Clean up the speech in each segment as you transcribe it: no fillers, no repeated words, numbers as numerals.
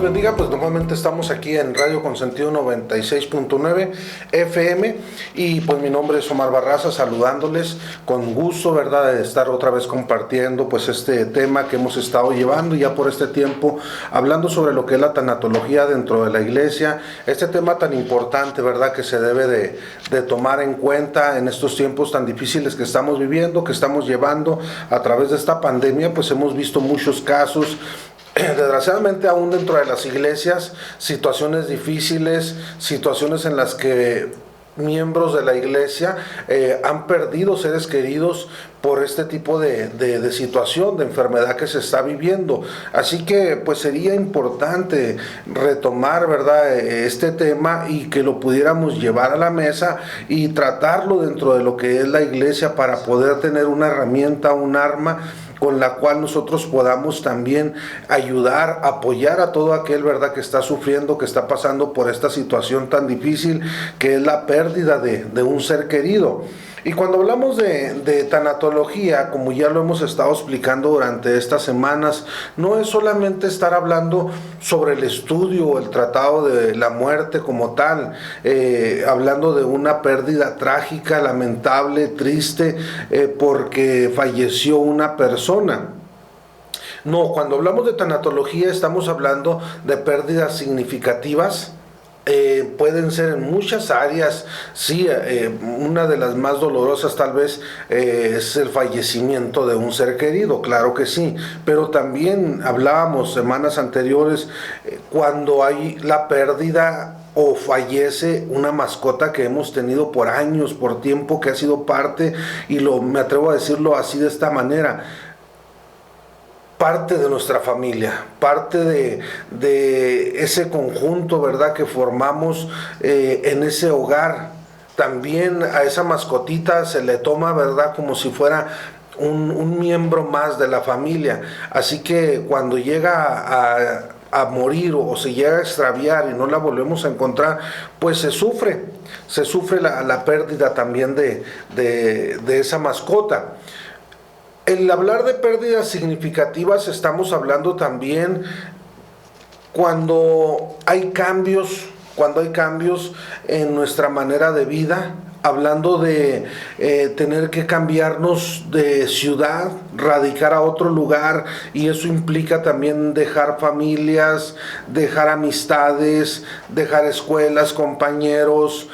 los bendiga. Pues nuevamente estamos aquí en Radio Consentido 96.9 FM y pues mi nombre es Omar Barraza, saludándoles con gusto, ¿verdad?, de estar otra vez compartiendo pues este tema que hemos estado llevando ya por este tiempo, hablando sobre lo que es la tanatología dentro de la iglesia, este tema tan importante, ¿verdad?, que se debe de tomar en cuenta en estos tiempos tan difíciles que estamos viviendo, que estamos llevando a través de esta pandemia. Pues hemos visto muchos casos, desgraciadamente aún dentro de las iglesias, situaciones difíciles, situaciones en las que miembros de la iglesia han perdido seres queridos por este tipo de situación, de enfermedad que se está viviendo. Así que pues sería importante retomar, ¿verdad?, este tema y que lo pudiéramos llevar a la mesa y tratarlo dentro de lo que es la iglesia para poder tener una herramienta, un arma con la cual nosotros podamos también ayudar, apoyar a todo aquel, ¿verdad?, que está sufriendo, que está pasando por esta situación tan difícil que es la pérdida de un ser querido. Y cuando hablamos de tanatología, como ya lo hemos estado explicando durante estas semanas, no es solamente estar hablando sobre el estudio o el tratado de la muerte como tal, hablando de una pérdida trágica, lamentable, triste, porque falleció una persona. No, cuando hablamos de tanatología estamos hablando de pérdidas significativas. Pueden ser en muchas áreas. Sí, una de las más dolorosas tal vez es el fallecimiento de un ser querido, claro que sí, pero también hablábamos semanas anteriores cuando hay la pérdida o fallece una mascota que hemos tenido por años, por tiempo, que ha sido parte, y me atrevo a decirlo así de esta manera, parte de nuestra familia, parte de ese conjunto, ¿verdad?, que formamos en ese hogar. También a esa mascotita se le toma, ¿verdad?, como si fuera un miembro más de la familia. Así que cuando llega a morir o se llega a extraviar y no la volvemos a encontrar, pues se sufre la pérdida también de esa mascota. El hablar de pérdidas significativas estamos hablando también cuando hay cambios en nuestra manera de vida, hablando de tener que cambiarnos de ciudad, radicar a otro lugar, y eso implica también dejar familias, dejar amistades, dejar escuelas, compañeros,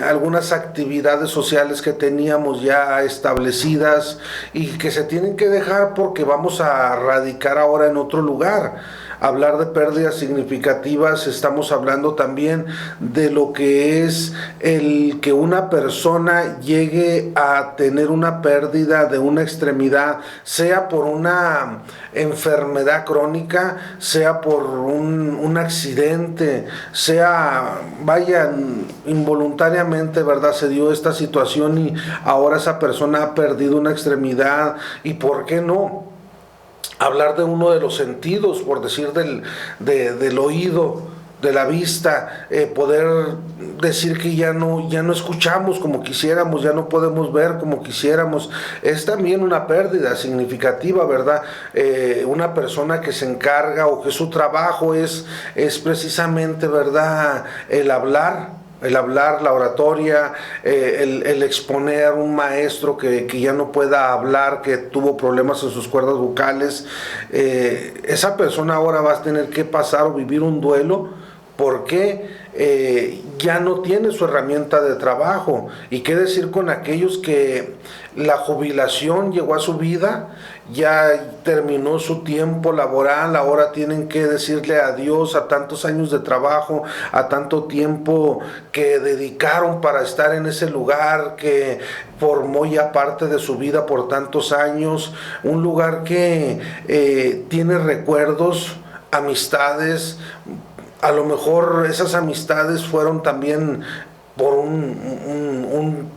algunas actividades sociales que teníamos ya establecidas y que se tienen que dejar porque vamos a radicar ahora en otro lugar. Hablar de pérdidas significativas, estamos hablando también de lo que es el que una persona llegue a tener una pérdida de una extremidad, sea por una enfermedad crónica, sea por un accidente, sea, involuntariamente, ¿verdad?, se dio esta situación y ahora esa persona ha perdido una extremidad. ¿Y por qué no hablar de uno de los sentidos, por decir del oído, de la vista, poder decir que ya no escuchamos como quisiéramos, ya no podemos ver como quisiéramos? Es también una pérdida significativa, ¿verdad? Una persona que se encarga o que su trabajo es precisamente, ¿verdad?, el hablar, la oratoria, el exponer, un maestro que ya no pueda hablar, que tuvo problemas en sus cuerdas vocales. Esa persona ahora va a tener que pasar o vivir un duelo porque ya no tiene su herramienta de trabajo. ¿Y qué decir con aquellos que la jubilación llegó a su vida, ya terminó su tiempo laboral, ahora tienen que decirle adiós a tantos años de trabajo, a tanto tiempo que dedicaron para estar en ese lugar que formó ya parte de su vida por tantos años, un lugar que tiene recuerdos, amistades? A lo mejor esas amistades fueron también por un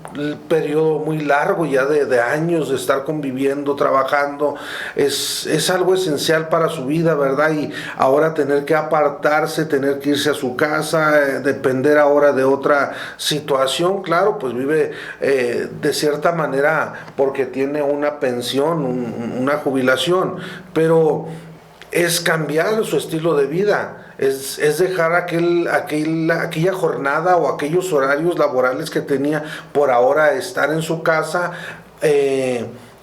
periodo muy largo ya de años de estar conviviendo, trabajando. Es algo esencial para su vida, ¿verdad? Y ahora tener que apartarse, tener que irse a su casa, depender ahora de otra situación. Claro, pues vive de cierta manera porque tiene una pensión, una jubilación, pero es cambiar su estilo de vida. es dejar aquella jornada o aquellos horarios laborales que tenía por ahora, estar en su casa,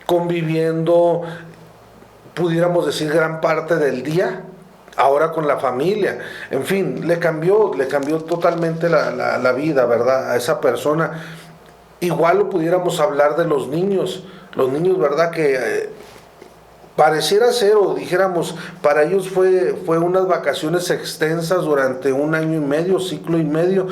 conviviendo, pudiéramos decir, gran parte del día, ahora con la familia. En fin, le cambió totalmente la vida, ¿verdad? A esa persona. Igual lo pudiéramos hablar de los niños, ¿verdad? Que pareciera ser, o dijéramos, para ellos fue unas vacaciones extensas durante un año y medio, ciclo y medio,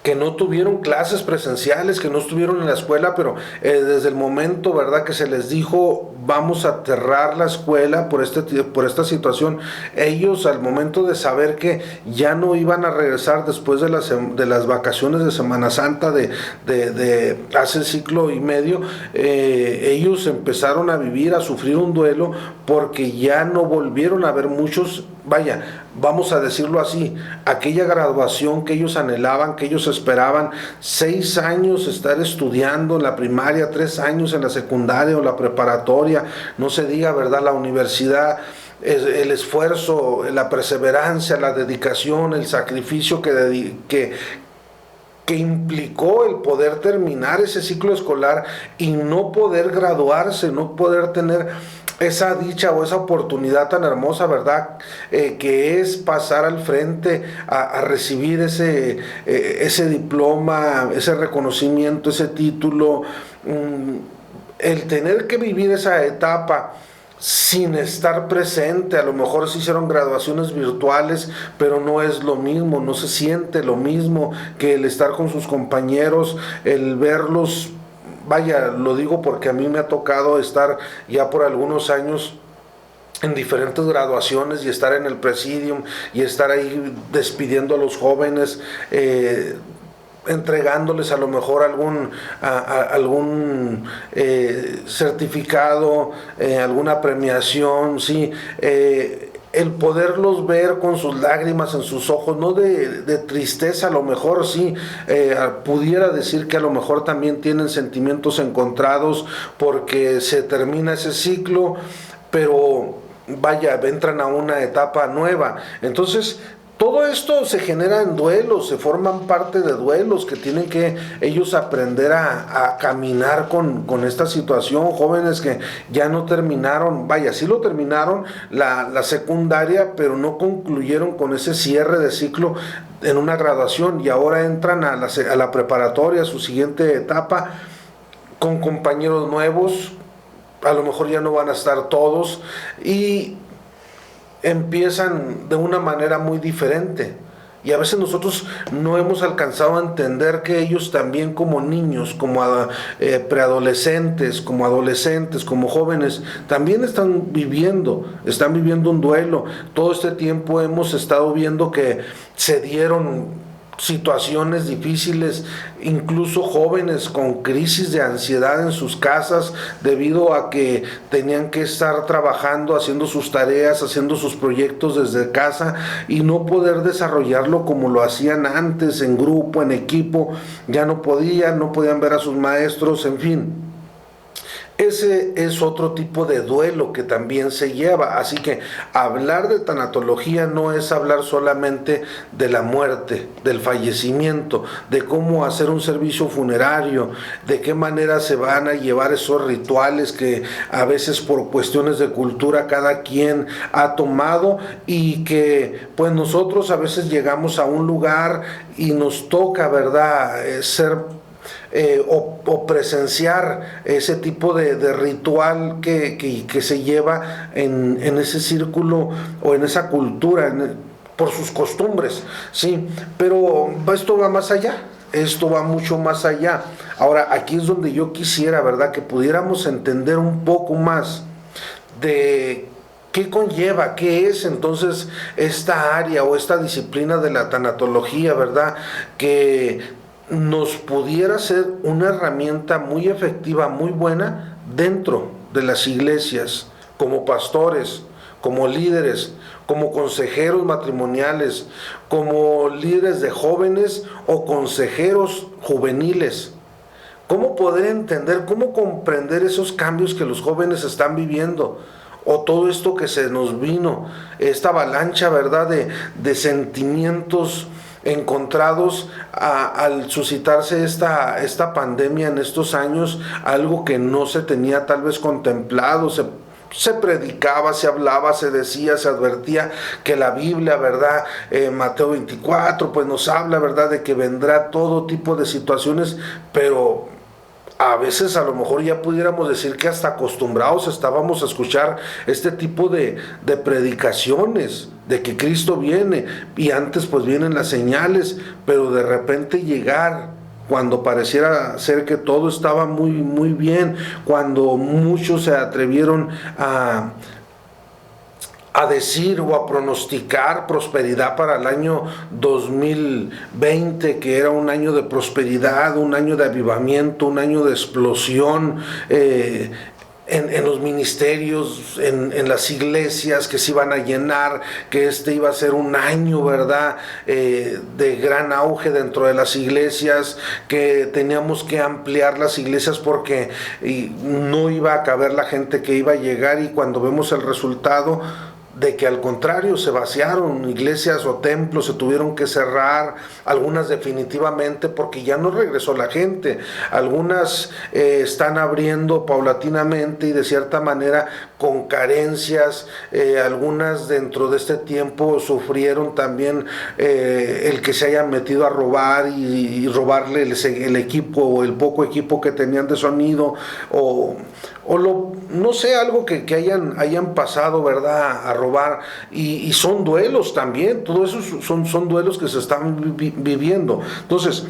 que no tuvieron clases presenciales, que no estuvieron en la escuela, pero desde el momento, ¿verdad?, que se les dijo vamos a cerrar la escuela por esta situación, ellos al momento de saber que ya no iban a regresar después de las vacaciones de Semana Santa de hace ciclo y medio, ellos empezaron a vivir, a sufrir un duelo, porque ya no volvieron a ver muchos, vaya, vamos a decirlo así, aquella graduación que ellos anhelaban, que ellos esperaban, 6 años estar estudiando en la primaria, 3 años en la secundaria o la preparatoria, no se diga, ¿verdad?, la universidad, el esfuerzo, la perseverancia, la dedicación, el sacrificio que implicó el poder terminar ese ciclo escolar y no poder graduarse, no poder tener esa dicha o esa oportunidad tan hermosa, ¿verdad?, que es pasar al frente a recibir ese diploma, ese reconocimiento, ese título, el tener que vivir esa etapa sin estar presente. A lo mejor se hicieron graduaciones virtuales, pero no es lo mismo, no se siente lo mismo que el estar con sus compañeros, el verlos. Vaya, lo digo porque a mí me ha tocado estar ya por algunos años en diferentes graduaciones y estar en el presidium y estar ahí despidiendo a los jóvenes, entregándoles a lo mejor algún certificado, alguna premiación, sí, el poderlos ver con sus lágrimas en sus ojos, no de tristeza, a lo mejor sí, pudiera decir que a lo mejor también tienen sentimientos encontrados porque se termina ese ciclo, pero vaya, entran a una etapa nueva. Entonces, todo esto se genera en duelos, se forman parte de duelos que tienen que ellos aprender a caminar con esta situación. Jóvenes que ya no terminaron, vaya, sí lo terminaron la secundaria, pero no concluyeron con ese cierre de ciclo en una graduación y ahora entran a la preparatoria, a su siguiente etapa, con compañeros nuevos, a lo mejor ya no van a estar todos y empiezan de una manera muy diferente. Y a veces nosotros no hemos alcanzado a entender que ellos también, como niños, como preadolescentes, como adolescentes, como jóvenes, también están viviendo un duelo. Todo este tiempo hemos estado viendo que se dieron situaciones difíciles, incluso jóvenes con crisis de ansiedad en sus casas debido a que tenían que estar trabajando, haciendo sus tareas, haciendo sus proyectos desde casa y no poder desarrollarlo como lo hacían antes, en grupo, en equipo. Ya no podían ver a sus maestros, en fin. Ese es otro tipo de duelo que también se lleva. Así que hablar de tanatología no es hablar solamente de la muerte, del fallecimiento, de cómo hacer un servicio funerario, de qué manera se van a llevar esos rituales que a veces por cuestiones de cultura cada quien ha tomado y que pues nosotros a veces llegamos a un lugar y nos toca, ¿verdad?, ser o presenciar ese tipo de ritual que se lleva en ese círculo o en esa cultura, por sus costumbres, sí, pero esto va más allá. Esto va mucho más allá. Ahora, aquí es donde yo quisiera, ¿verdad?, que pudiéramos entender un poco más de qué conlleva, qué es entonces esta área o esta disciplina de la tanatología, ¿verdad?, que nos pudiera ser una herramienta muy efectiva, muy buena dentro de las iglesias, como pastores, como líderes, como consejeros matrimoniales, como líderes de jóvenes o consejeros juveniles. ¿Cómo poder entender, cómo comprender esos cambios que los jóvenes están viviendo? o todo esto que se nos vino, esta avalancha, ¿verdad?, de sentimientos encontrados al suscitarse esta pandemia en estos años, algo que no se tenía tal vez contemplado. Se predicaba, se hablaba, se decía, se advertía que la Biblia, ¿verdad? Mateo 24, pues nos habla, ¿verdad?, de que vendrá todo tipo de situaciones, pero a veces a lo mejor ya pudiéramos decir que hasta acostumbrados estábamos a escuchar este tipo de predicaciones, de que Cristo viene, y antes pues vienen las señales, pero de repente llegar cuando pareciera ser que todo estaba muy, muy bien, cuando muchos se atrevieron a decir o a pronosticar prosperidad para el año 2020, que era un año de prosperidad, un año de avivamiento, un año de explosión, en los ministerios, en las iglesias, que se iban a llenar, que este iba a ser un año, ¿verdad?, de gran auge dentro de las iglesias, que teníamos que ampliar las iglesias porque no iba a caber la gente que iba a llegar, y cuando vemos el resultado de que al contrario se vaciaron iglesias o templos, se tuvieron que cerrar, algunas definitivamente porque ya no regresó la gente, algunas están abriendo paulatinamente y de cierta manera con carencias, algunas dentro de este tiempo sufrieron también el que se hayan metido a robar y robarle el equipo o el poco equipo que tenían de sonido, no sé, algo que hayan pasado, ¿verdad?, a robar, y son duelos también, todo eso son duelos que se están viviendo. Entonces,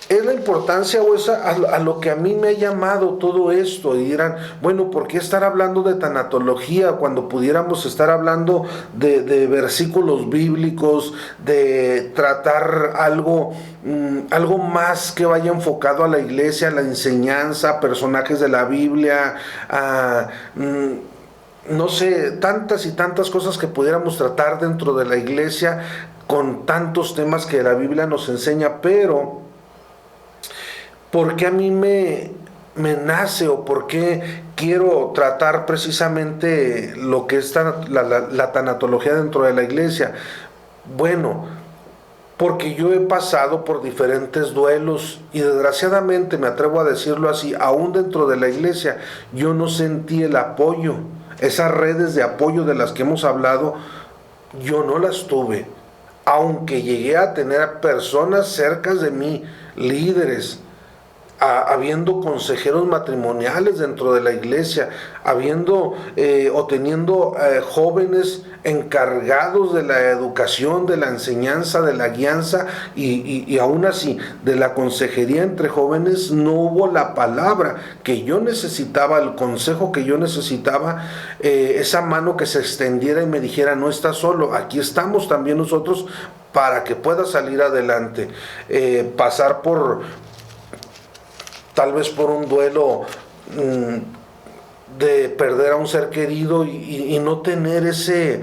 es la importancia o es a lo que a mí me ha llamado todo esto, y dirán, bueno, ¿por qué estar hablando de tanatología cuando pudiéramos estar hablando de versículos bíblicos, de tratar algo más que vaya enfocado a la iglesia, a la enseñanza, personajes de la Biblia, no sé, tantas y tantas cosas que pudiéramos tratar dentro de la iglesia con tantos temas que la Biblia nos enseña? Pero ¿por qué a mí me nace, o por qué quiero tratar precisamente lo que es la tanatología dentro de la iglesia? Bueno, porque yo he pasado por diferentes duelos, y desgraciadamente, me atrevo a decirlo así, aún dentro de la iglesia yo no sentí el apoyo. Esas redes de apoyo de las que hemos hablado, yo no las tuve, aunque llegué a tener personas cerca de mí, líderes, habiendo consejeros matrimoniales dentro de la iglesia, habiendo o teniendo jóvenes encargados de la educación, de la enseñanza, de la guianza, y aún así de la consejería entre jóvenes, no hubo la palabra que yo necesitaba, el consejo que yo necesitaba, esa mano que se extendiera y me dijera, no estás solo, aquí estamos también nosotros para que puedas salir adelante. Pasar tal vez por un duelo de perder a un ser querido, y no tener ese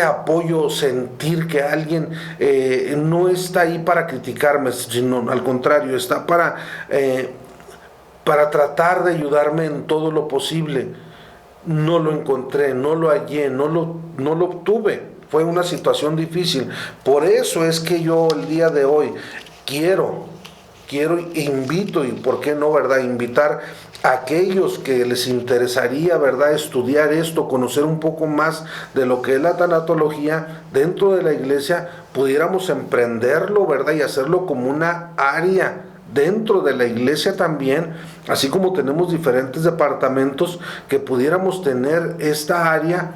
apoyo, sentir que alguien no está ahí para criticarme, sino al contrario, está para tratar de ayudarme en todo lo posible. No lo encontré, no lo hallé, no lo obtuve. Fue una situación difícil. Por eso es que yo el día de hoy quiero, invito, y por qué no, ¿verdad?, invitar a aquellos que les interesaría, ¿verdad?, estudiar esto, conocer un poco más de lo que es la tanatología dentro de la iglesia, pudiéramos emprenderlo, ¿verdad?, y hacerlo como una área dentro de la iglesia también, así como tenemos diferentes departamentos, que pudiéramos tener esta área,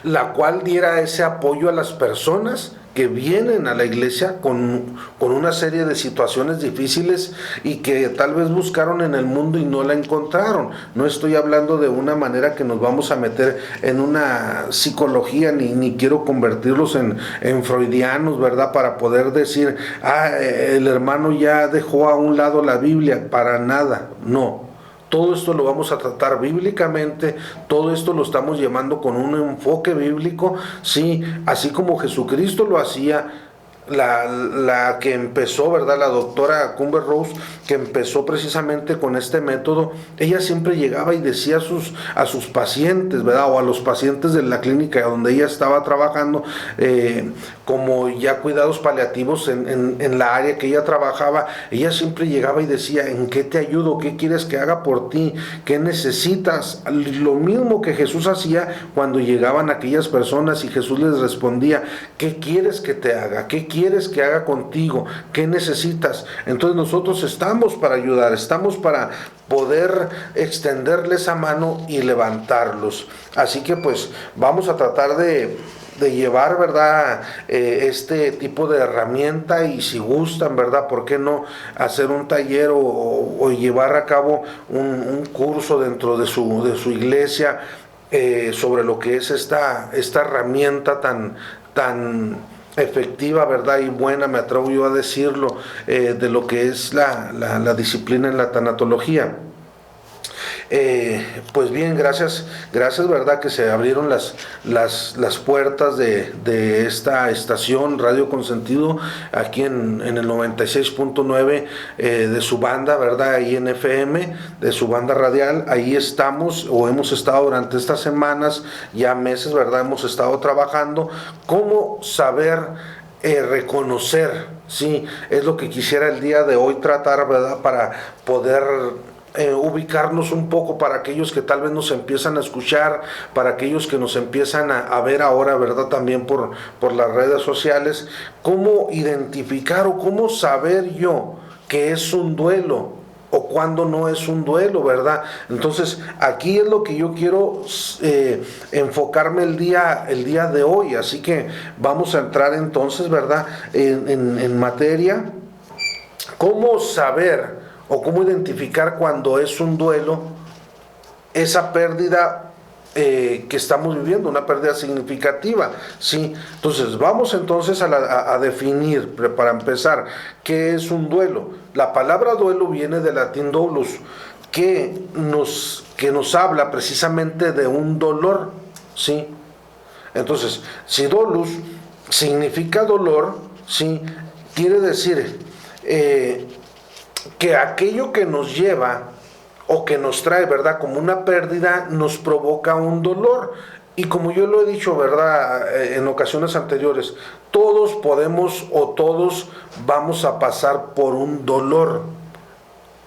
la cual diera ese apoyo a las personas que vienen a la iglesia con una serie de situaciones difíciles, y que tal vez buscaron en el mundo y no la encontraron. No estoy hablando de una manera que nos vamos a meter en una psicología, ni quiero convertirlos en freudianos, ¿verdad?, para poder decir, el hermano ya dejó a un lado la Biblia. Para nada, no. Todo esto lo vamos a tratar bíblicamente, todo esto lo estamos llevando con un enfoque bíblico, sí, así como Jesucristo lo hacía. la que empezó, ¿verdad? La doctora Cumber Rose, que empezó precisamente con este método, ella siempre llegaba y decía a sus pacientes, ¿verdad? O a los pacientes de la clínica donde ella estaba trabajando, como ya cuidados paliativos en la área que ella trabajaba, ella siempre llegaba y decía, ¿en qué te ayudo? ¿Qué quieres que haga por ti? ¿Qué necesitas? Lo mismo que Jesús hacía cuando llegaban aquellas personas y Jesús les respondía, ¿qué quieres que te haga? ¿Qué quieres que haga contigo? ¿Qué necesitas? Entonces nosotros estamos para ayudar, estamos para poder extenderle esa mano y levantarlos. Así que pues vamos a tratar de llevar, ¿verdad? Este tipo de herramienta, y si gustan, ¿verdad? ¿Por qué no hacer un taller o llevar a cabo un curso dentro de su iglesia sobre lo que es esta herramienta tan efectiva, ¿verdad? Y buena, me atrevo yo a decirlo, de lo que es la disciplina en la tanatología. Pues bien, gracias, ¿verdad? Que se abrieron las puertas de esta estación Radio Consentido aquí en el 96.9 de su banda, ¿verdad? Ahí en FM, de su banda radial. Ahí estamos, o hemos estado durante estas semanas, ya meses, ¿verdad? Hemos estado trabajando. ¿Cómo saber reconocer? Sí, es lo que quisiera el día de hoy tratar, ¿verdad? Para poder ubicarnos un poco, para aquellos que tal vez nos empiezan a escuchar, para aquellos que nos empiezan a ver ahora, ¿verdad? También por las redes sociales, cómo identificar o cómo saber yo que es un duelo o cuando no es un duelo, ¿verdad? Entonces aquí es lo que yo quiero enfocarme el día de hoy. Así que vamos a entrar entonces, ¿verdad? En materia. ¿Cómo saber o cómo identificar cuando es un duelo esa pérdida que estamos viviendo, una pérdida significativa? ¿Sí? Entonces vamos entonces a definir, para empezar, ¿qué es un duelo? La palabra duelo viene del latín dolus, que nos habla precisamente de un dolor, ¿sí? Entonces, si dolus significa dolor, ¿sí? Quiere decir que aquello que nos lleva o que nos trae, ¿verdad? Como una pérdida, nos provoca un dolor. Y como yo lo he dicho, ¿verdad? En ocasiones anteriores, todos podemos o todos vamos a pasar por un dolor.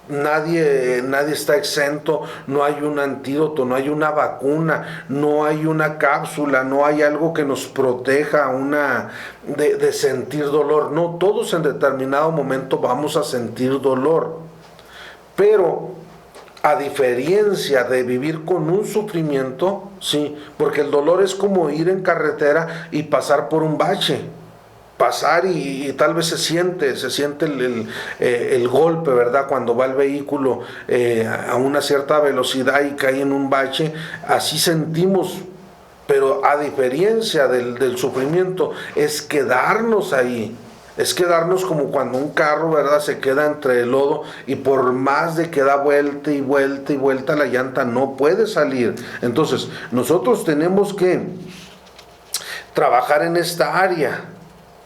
Nadie está exento, no hay un antídoto, no hay una vacuna, no hay una cápsula, no hay algo que nos proteja de sentir dolor. No, todos en determinado momento vamos a sentir dolor. Pero a diferencia de vivir con un sufrimiento, sí, porque el dolor es como ir en carretera y pasar por un bache. Pasar y tal vez se siente el golpe, ¿verdad? Cuando va el vehículo a una cierta velocidad y cae en un bache, así sentimos. Pero a diferencia del sufrimiento, es quedarnos ahí. Es quedarnos como cuando un carro, ¿verdad? Se queda entre el lodo y por más de que da vuelta y vuelta y vuelta, la llanta no puede salir. Entonces, nosotros tenemos que trabajar en esta área,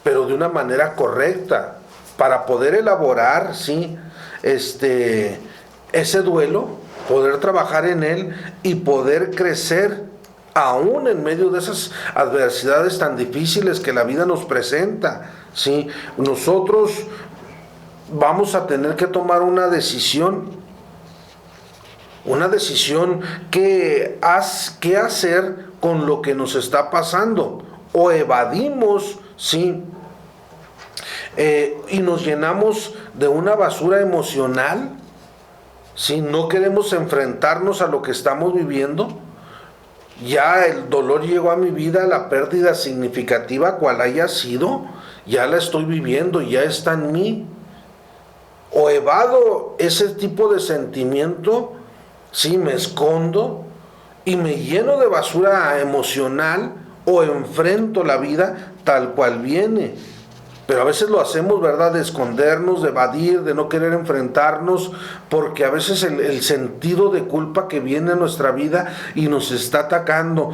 pero de una manera correcta, para poder elaborar, ¿sí? Ese duelo, poder trabajar en él y poder crecer aún en medio de esas adversidades tan difíciles que la vida nos presenta, ¿sí? Nosotros vamos a tener que tomar una decisión que hacer con lo que nos está pasando. O evadimos, ¿sí? Y nos llenamos de una basura emocional, ¿sí? No queremos enfrentarnos a lo que estamos viviendo. Ya el dolor llegó a mi vida, la pérdida significativa, cual haya sido, ya la estoy viviendo, ya está en mí. O evado ese tipo de sentimiento, ¿sí? Me escondo y me lleno de basura emocional, o enfrento la vida tal cual viene. Pero a veces lo hacemos, ¿verdad? De escondernos, de evadir, de no querer enfrentarnos, porque a veces el sentido de culpa que viene a nuestra vida y nos está atacando.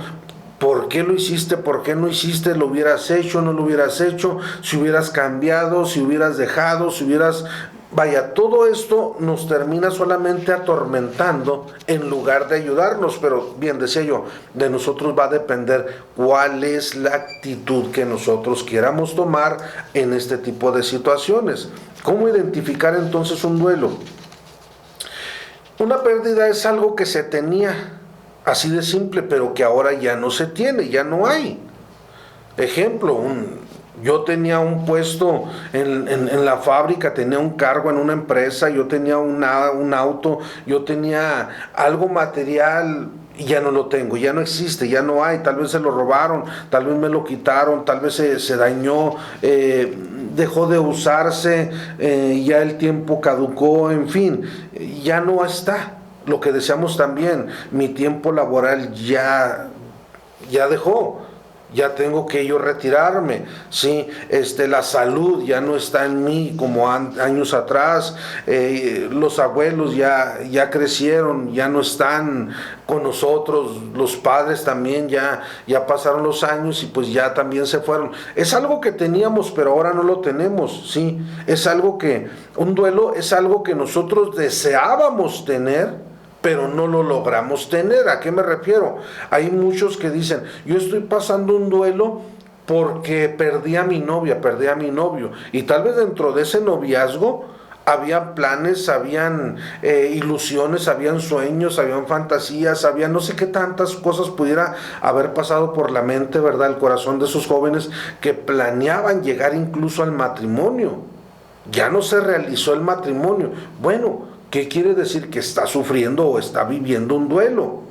¿Por qué lo hiciste? ¿Por qué no hiciste? ¿Lo hubieras hecho? ¿No lo hubieras hecho? Si hubieras cambiado, si hubieras dejado, si hubieras... Vaya, todo esto nos termina solamente atormentando en lugar de ayudarnos, pero bien decía yo, de nosotros va a depender cuál es la actitud que nosotros queramos tomar en este tipo de situaciones. ¿Cómo identificar entonces un duelo? Una pérdida es algo que se tenía, así de simple, pero que ahora ya no se tiene, ya no hay. Ejemplo, yo tenía un puesto en la fábrica, tenía un cargo en una empresa, yo tenía un auto, yo tenía algo material y ya no lo tengo, ya no existe, ya no hay, tal vez se lo robaron, tal vez me lo quitaron, tal vez se dañó, dejó de usarse, ya el tiempo caducó, en fin, ya no está. Lo que deseamos también, mi tiempo laboral ya dejó, ya tengo que yo retirarme, ¿sí? La salud ya no está en mí como años atrás, los abuelos ya crecieron, ya no están con nosotros, los padres también ya pasaron los años y pues ya también se fueron. Es algo que teníamos, pero ahora no lo tenemos, ¿sí? Es algo un duelo es algo que nosotros deseábamos tener, pero no lo logramos tener. ¿A qué me refiero? Hay muchos que dicen, yo estoy pasando un duelo porque perdí a mi novia, perdí a mi novio, y tal vez dentro de ese noviazgo había planes, habían ilusiones, habían sueños, habían fantasías, había no sé qué tantas cosas pudiera haber pasado por la mente, ¿verdad? El corazón de esos jóvenes que planeaban llegar incluso al matrimonio. Ya no se realizó el matrimonio. Bueno, ¿qué quiere decir? Que está sufriendo o está viviendo un duelo.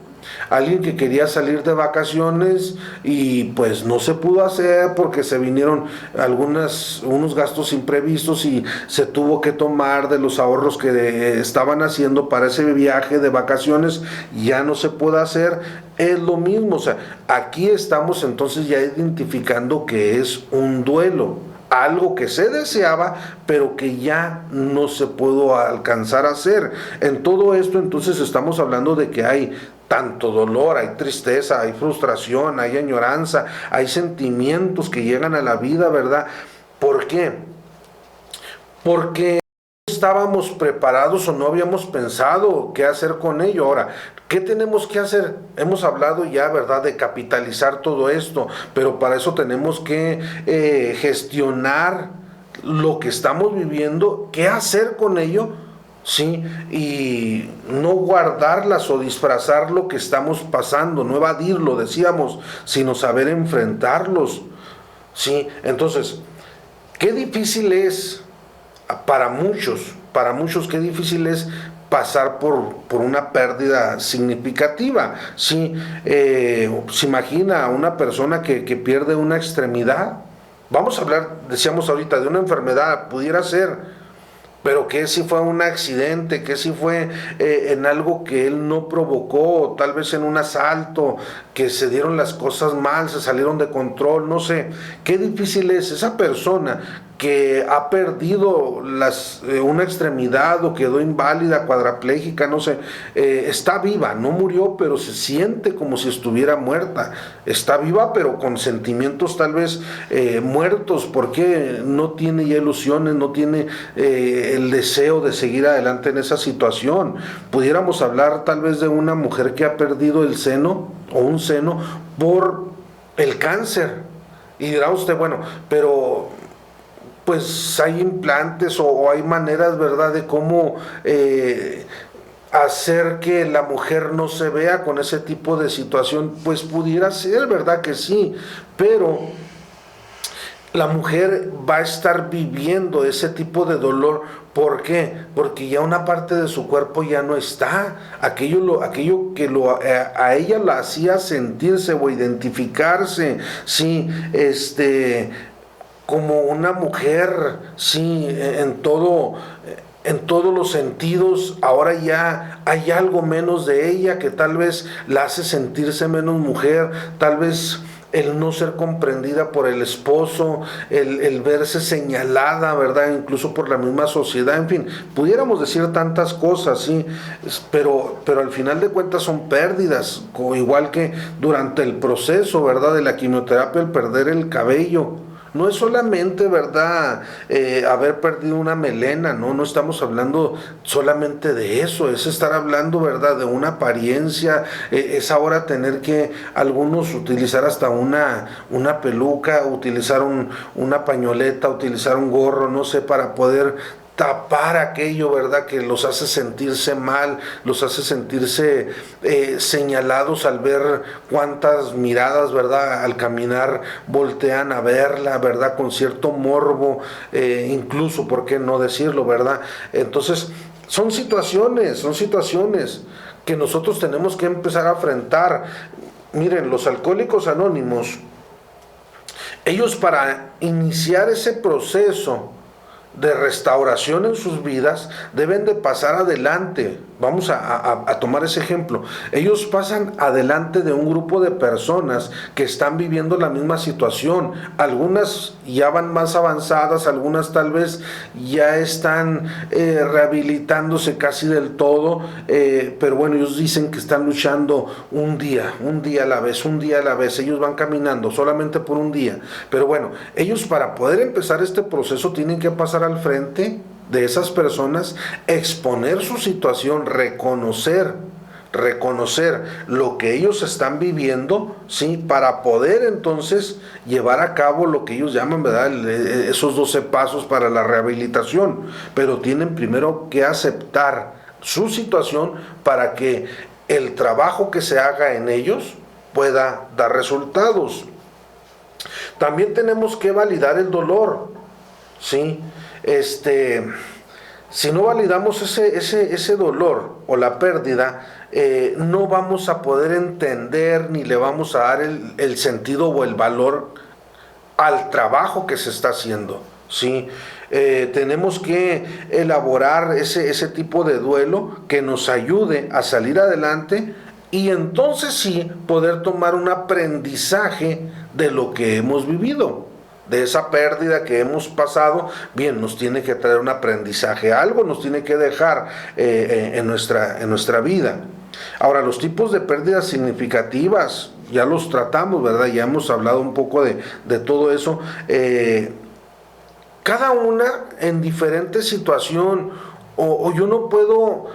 Alguien que quería salir de vacaciones y pues no se pudo hacer porque se vinieron unos gastos imprevistos y se tuvo que tomar de los ahorros que estaban haciendo para ese viaje de vacaciones, ya no se puede hacer. Es lo mismo, o sea, aquí estamos entonces ya identificando que es un duelo, algo que se deseaba, pero que ya no se pudo alcanzar a hacer. En todo esto, entonces, estamos hablando de que hay tanto dolor, hay tristeza, hay frustración, hay añoranza, hay sentimientos que llegan a la vida, ¿verdad? ¿Por qué? Porque estábamos preparados o no habíamos pensado qué hacer con ello. Ahora, ¿qué tenemos que hacer? Hemos hablado ya, ¿verdad?, de capitalizar todo esto, pero para eso tenemos que gestionar lo que estamos viviendo, qué hacer con ello, ¿sí? Y no guardarlas o disfrazar lo que estamos pasando, no evadirlo, decíamos, sino saber enfrentarlos, ¿sí? Entonces, qué difícil es para muchos, qué difícil es pasar por una pérdida significativa. Sí, se imagina a una persona que pierde una extremidad. Vamos a hablar, decíamos ahorita, de una enfermedad, pudiera ser, pero que si fue un accidente, que si fue en algo que él no provocó, tal vez en un asalto, que se dieron las cosas mal, se salieron de control, no sé. Qué difícil es esa persona que ha perdido una extremidad o quedó inválida, cuadraplégica, no sé, está viva, no murió, pero se siente como si estuviera muerta. Está viva, pero con sentimientos tal vez muertos, porque no tiene ya ilusiones, no tiene el deseo de seguir adelante en esa situación. Pudiéramos hablar tal vez de una mujer que ha perdido el seno o un seno por el cáncer. Y dirá usted, bueno, pero pues hay implantes o hay maneras, ¿verdad?, de cómo hacer que la mujer no se vea con ese tipo de situación. Pues pudiera ser, ¿verdad?, que sí, pero la mujer va a estar viviendo ese tipo de dolor. ¿Por qué? Porque ya una parte de su cuerpo ya no está. Aquello que a ella la hacía sentirse o identificarse, sí, como una mujer, sí, en todos los sentidos, ahora ya hay algo menos de ella que tal vez la hace sentirse menos mujer, tal vez el no ser comprendida por el esposo, el verse señalada, ¿verdad? Incluso por la misma sociedad, en fin, pudiéramos decir tantas cosas, sí, pero al final de cuentas son pérdidas, igual que durante el proceso, ¿verdad? De la quimioterapia, el perder el cabello. No es solamente, ¿verdad?, haber perdido una melena, ¿no? No estamos hablando solamente de eso, es estar hablando, ¿verdad?, de una apariencia, es ahora tener que algunos utilizar hasta una peluca, utilizar una pañoleta, utilizar un gorro, no sé, para poder tapar aquello, ¿verdad?, que los hace sentirse mal, los hace sentirse señalados al ver cuántas miradas, ¿verdad?, al caminar voltean a verla, ¿verdad?, con cierto morbo, incluso, ¿por qué no decirlo?, ¿verdad? Entonces, son situaciones que nosotros tenemos que empezar a afrontar. Miren, los alcohólicos anónimos, ellos para iniciar ese proceso de restauración en sus vidas, deben de pasar adelante. Vamos a tomar ese ejemplo. Ellos pasan adelante de un grupo de personas que están viviendo la misma situación. Algunas ya van más avanzadas, algunas tal vez ya están rehabilitándose casi del todo, pero bueno, ellos dicen que están luchando un día a la vez. Ellos van caminando solamente por un día. Pero bueno, ellos para poder empezar este proceso tienen que pasar al frente de esas personas, exponer su situación, reconocer lo que ellos están viviendo, ¿sí?, para poder entonces llevar a cabo lo que ellos llaman, ¿verdad?, esos 12 pasos para la rehabilitación. Pero tienen primero que aceptar su situación para que el trabajo que se haga en ellos pueda dar resultados. También tenemos que validar el dolor, ¿sí? Si no validamos ese dolor o la pérdida, no vamos a poder entender ni le vamos a dar el sentido o el valor al trabajo que se está haciendo, ¿sí? Tenemos que elaborar ese tipo de duelo que nos ayude a salir adelante y entonces sí poder tomar un aprendizaje de lo que hemos vivido, de esa pérdida que hemos pasado. Bien, nos tiene que traer un aprendizaje, algo nos tiene que dejar en nuestra vida. Ahora, los tipos de pérdidas significativas, ya los tratamos, ¿verdad? Ya hemos hablado un poco de todo eso. Cada una en diferente situación, o yo no puedo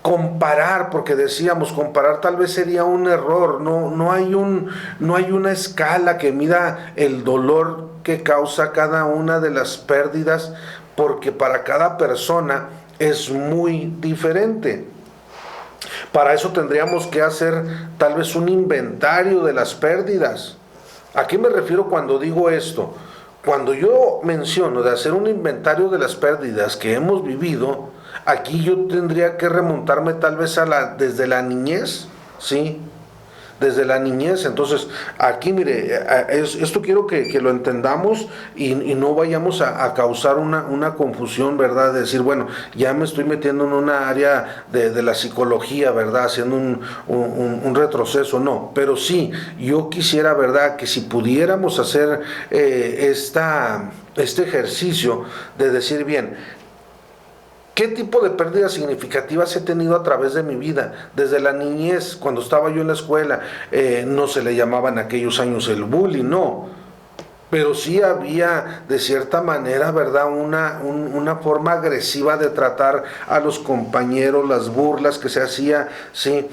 comparar, porque decíamos, comparar tal vez sería un error. No hay una escala que mida el dolor que causa cada una de las pérdidas, porque para cada persona es muy diferente. Para eso tendríamos que hacer tal vez un inventario de las pérdidas. ¿A qué me refiero cuando digo esto? Cuando yo menciono de hacer un inventario de las pérdidas que hemos vivido, aquí yo tendría que remontarme tal vez desde la niñez, ¿sí? Desde la niñez. Entonces, aquí mire, esto quiero que lo entendamos y no vayamos a causar una confusión, ¿verdad? De decir, bueno, ya me estoy metiendo en una área de la psicología, ¿verdad? Haciendo un retroceso, no. Pero sí, yo quisiera, ¿verdad?, que si pudiéramos hacer este ejercicio de decir, bien, ¿qué tipo de pérdidas significativas he tenido a través de mi vida? Desde la niñez, cuando estaba yo en la escuela, no se le llamaban en aquellos años el bullying, no. Pero sí había, de cierta manera, ¿verdad?, una forma agresiva de tratar a los compañeros, las burlas que se hacía, ¿sí?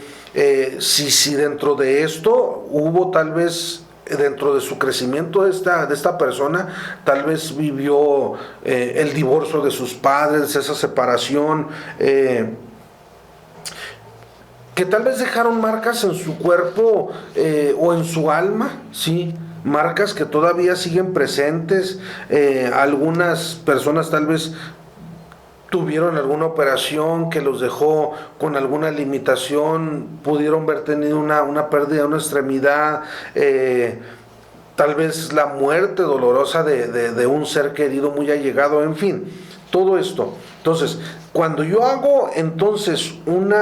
Si dentro de esto hubo tal vez, dentro de su crecimiento de esta persona, tal vez vivió el divorcio de sus padres, esa separación, que tal vez dejaron marcas en su cuerpo o en su alma, ¿sí? Marcas que todavía siguen presentes. Algunas personas tal vez tuvieron alguna operación que los dejó con alguna limitación, pudieron haber tenido una pérdida de una extremidad, tal vez la muerte dolorosa de un ser querido muy allegado, en fin, todo esto. Entonces, cuando yo hago entonces un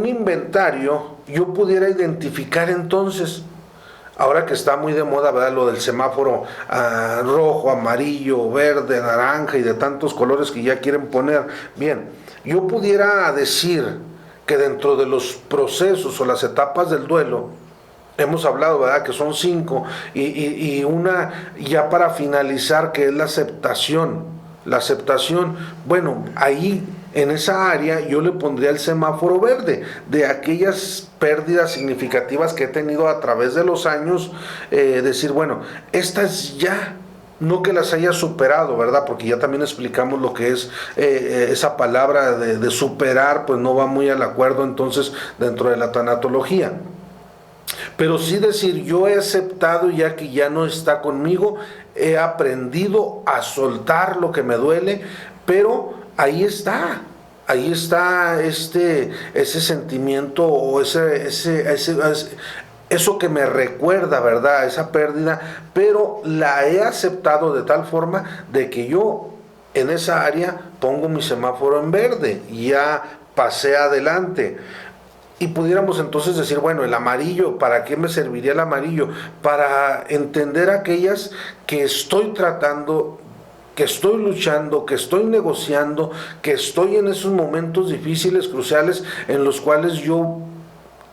inventario yo pudiera identificar entonces, ahora que está muy de moda, ¿verdad?, lo del semáforo rojo, amarillo, verde, naranja y de tantos colores que ya quieren poner. Bien, yo pudiera decir que dentro de los procesos o las etapas del duelo, hemos hablado, ¿verdad?, que son 5, y una ya para finalizar, que es la aceptación. La aceptación, bueno, ahí en esa área yo le pondría el semáforo verde, de aquellas pérdidas significativas que he tenido a través de los años, decir, bueno, estas ya, no que las haya superado, ¿verdad? Porque ya también explicamos lo que es esa palabra de superar, pues no va muy al acuerdo entonces dentro de la tanatología. Pero sí decir, yo he aceptado ya que ya no está conmigo, he aprendido a soltar lo que me duele, pero ahí está ese sentimiento o eso que me recuerda, ¿verdad?, esa pérdida, pero la he aceptado de tal forma de que yo en esa área pongo mi semáforo en verde, ya pasé adelante. Y pudiéramos entonces decir, bueno, el amarillo, ¿para qué me serviría el amarillo? Para entender aquellas que estoy tratando, que estoy luchando, que estoy negociando, que estoy en esos momentos difíciles, cruciales, en los cuales yo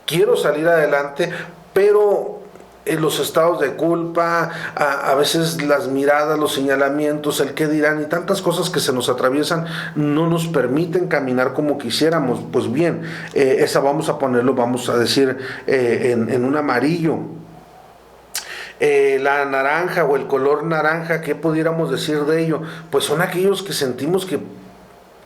quiero salir adelante, pero en los estados de culpa, a veces las miradas, los señalamientos, el qué dirán y tantas cosas que se nos atraviesan no nos permiten caminar como quisiéramos. Pues bien, esa vamos a ponerlo, vamos a decir, en un amarillo. La naranja o el color naranja, ¿qué pudiéramos decir de ello? Pues son aquellos que sentimos que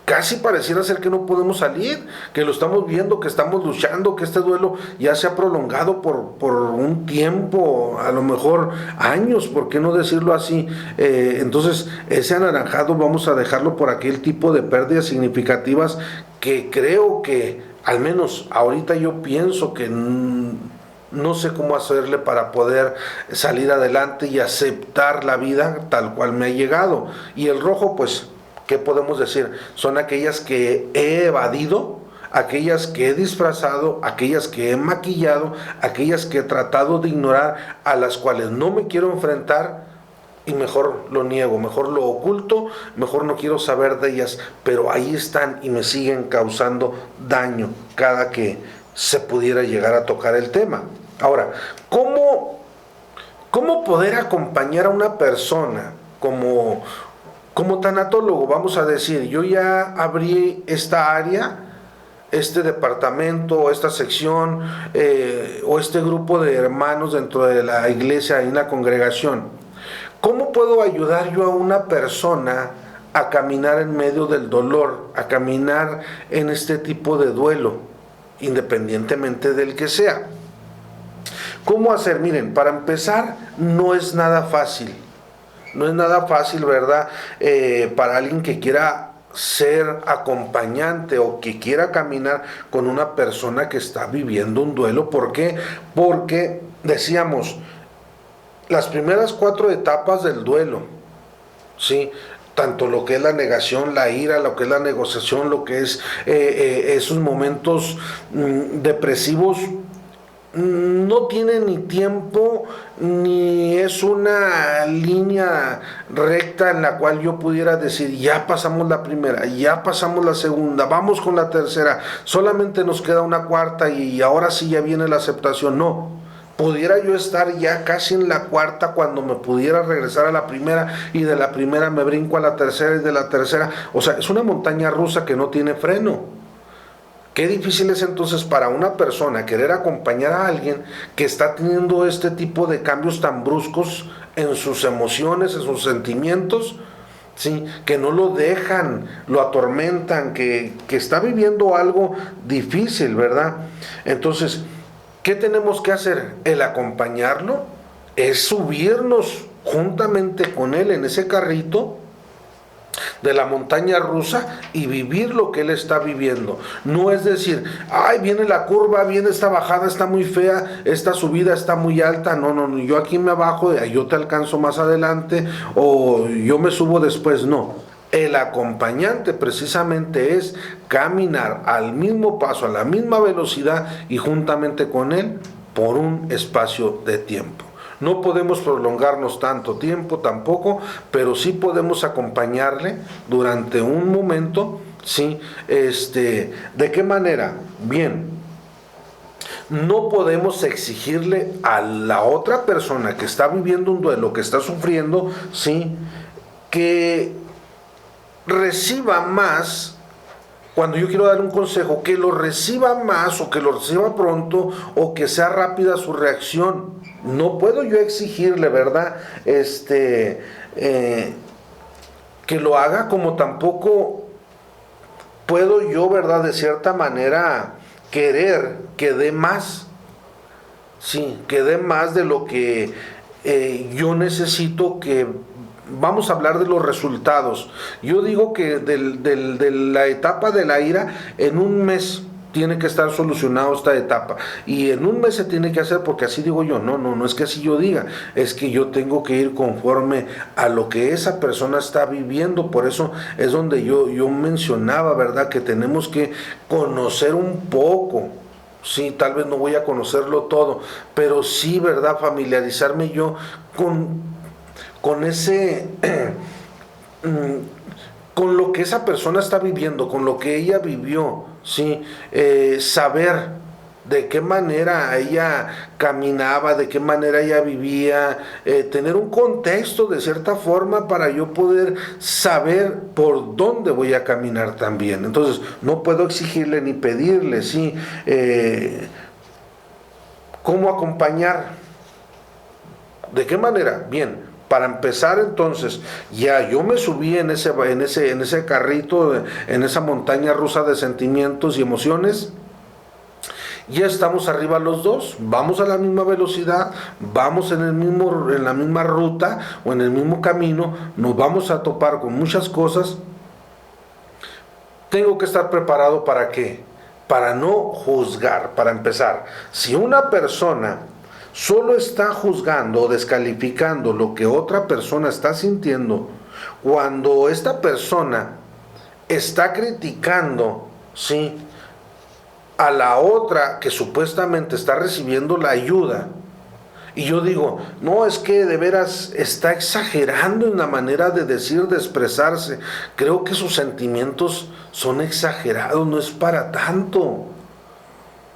casi pareciera ser que no podemos salir, que lo estamos viendo, que estamos luchando, que este duelo ya se ha prolongado por un tiempo, a lo mejor años, ¿por qué no decirlo así? Entonces, ese anaranjado vamos a dejarlo por aquel tipo de pérdidas significativas que creo que, al menos ahorita yo pienso que no sé cómo hacerle para poder salir adelante y aceptar la vida tal cual me ha llegado. Y el rojo, pues, ¿qué podemos decir? Son aquellas que he evadido, aquellas que he disfrazado, aquellas que he maquillado, aquellas que he tratado de ignorar, a las cuales no me quiero enfrentar y mejor lo niego, mejor lo oculto, mejor no quiero saber de ellas, pero ahí están y me siguen causando daño cada que se pudiera llegar a tocar el tema. Ahora, ¿cómo poder acompañar a una persona como tanatólogo? Vamos a decir, yo ya abrí esta área, este departamento, esta sección o este grupo de hermanos dentro de la iglesia, en la congregación. ¿Cómo puedo ayudar yo a una persona a caminar en medio del dolor, a caminar en este tipo de duelo, independientemente del que sea? ¿Cómo hacer? Miren, para empezar, no es nada fácil. No es nada fácil, ¿verdad? Para alguien que quiera ser acompañante o que quiera caminar con una persona que está viviendo un duelo. ¿Por qué? Porque, decíamos, las primeras 4 etapas del duelo, ¿sí?, tanto lo que es la negación, la ira, lo que es la negociación, lo que es esos momentos depresivos, no tiene ni tiempo ni es una línea recta en la cual yo pudiera decir, ya pasamos la primera, ya pasamos la segunda, vamos con la tercera, solamente nos queda una cuarta y ahora sí ya viene la aceptación. No, pudiera yo estar ya casi en la cuarta cuando me pudiera regresar a la primera, y de la primera me brinco a la tercera y de la tercera, o sea, es una montaña rusa que no tiene freno. Qué difícil es entonces para una persona querer acompañar a alguien que está teniendo este tipo de cambios tan bruscos en sus emociones, en sus sentimientos, ¿sí?, que no lo dejan, lo atormentan, que está viviendo algo difícil, ¿verdad? Entonces, ¿qué tenemos que hacer? El acompañarlo es subirnos juntamente con él en ese carrito de la montaña rusa y vivir lo que él está viviendo. No es decir, ay, viene la curva, viene esta bajada, está muy fea, esta subida está muy alta, no, yo aquí me bajo, yo te alcanzo más adelante, o yo me subo después. No, El acompañante precisamente es caminar al mismo paso, a la misma velocidad y juntamente con él por un espacio de tiempo. No podemos prolongarnos tanto tiempo tampoco, pero sí podemos acompañarle durante un momento, ¿sí? ¿De qué manera? Bien, no podemos exigirle a la otra persona que está viviendo un duelo, que está sufriendo, ¿sí? Que reciba más. Cuando yo quiero dar un consejo, que lo reciba más o que lo reciba pronto o que sea rápida su reacción. No puedo yo exigirle, ¿verdad? Que lo haga, como tampoco puedo yo, ¿verdad? De cierta manera querer que dé más. Sí, que dé más de lo que yo necesito que. Vamos a hablar de los resultados. Yo digo que de la etapa de la ira, en un mes tiene que estar solucionado esta etapa. Y en un mes se tiene que hacer, porque así digo yo. No es que así yo diga. Es que yo tengo que ir conforme a lo que esa persona está viviendo. Por eso es donde yo mencionaba, ¿verdad? Que tenemos que conocer un poco. Sí, tal vez no voy a conocerlo todo, pero sí, ¿verdad? Familiarizarme yo con ese, con lo que esa persona está viviendo, con lo que ella vivió, ¿sí? Saber de qué manera ella caminaba, de qué manera ella vivía, tener un contexto de cierta forma para yo poder saber por dónde voy a caminar también. Entonces, no puedo exigirle ni pedirle, ¿sí? ¿Cómo acompañar? ¿De qué manera? Bien. Para empezar, entonces, ya yo me subí en ese carrito, en esa montaña rusa de sentimientos y emociones. Ya estamos arriba los dos, vamos a la misma velocidad, vamos en la misma ruta o en el mismo camino, nos vamos a topar con muchas cosas. Tengo que estar preparado ¿para qué? Para no juzgar, para empezar. Si una persona solo está juzgando o descalificando lo que otra persona está sintiendo, cuando esta persona está criticando, ¿sí?, a la otra que supuestamente está recibiendo la ayuda, y yo digo, no, es que de veras está exagerando en la manera de decir, de expresarse. Creo que sus sentimientos son exagerados, no es para tanto.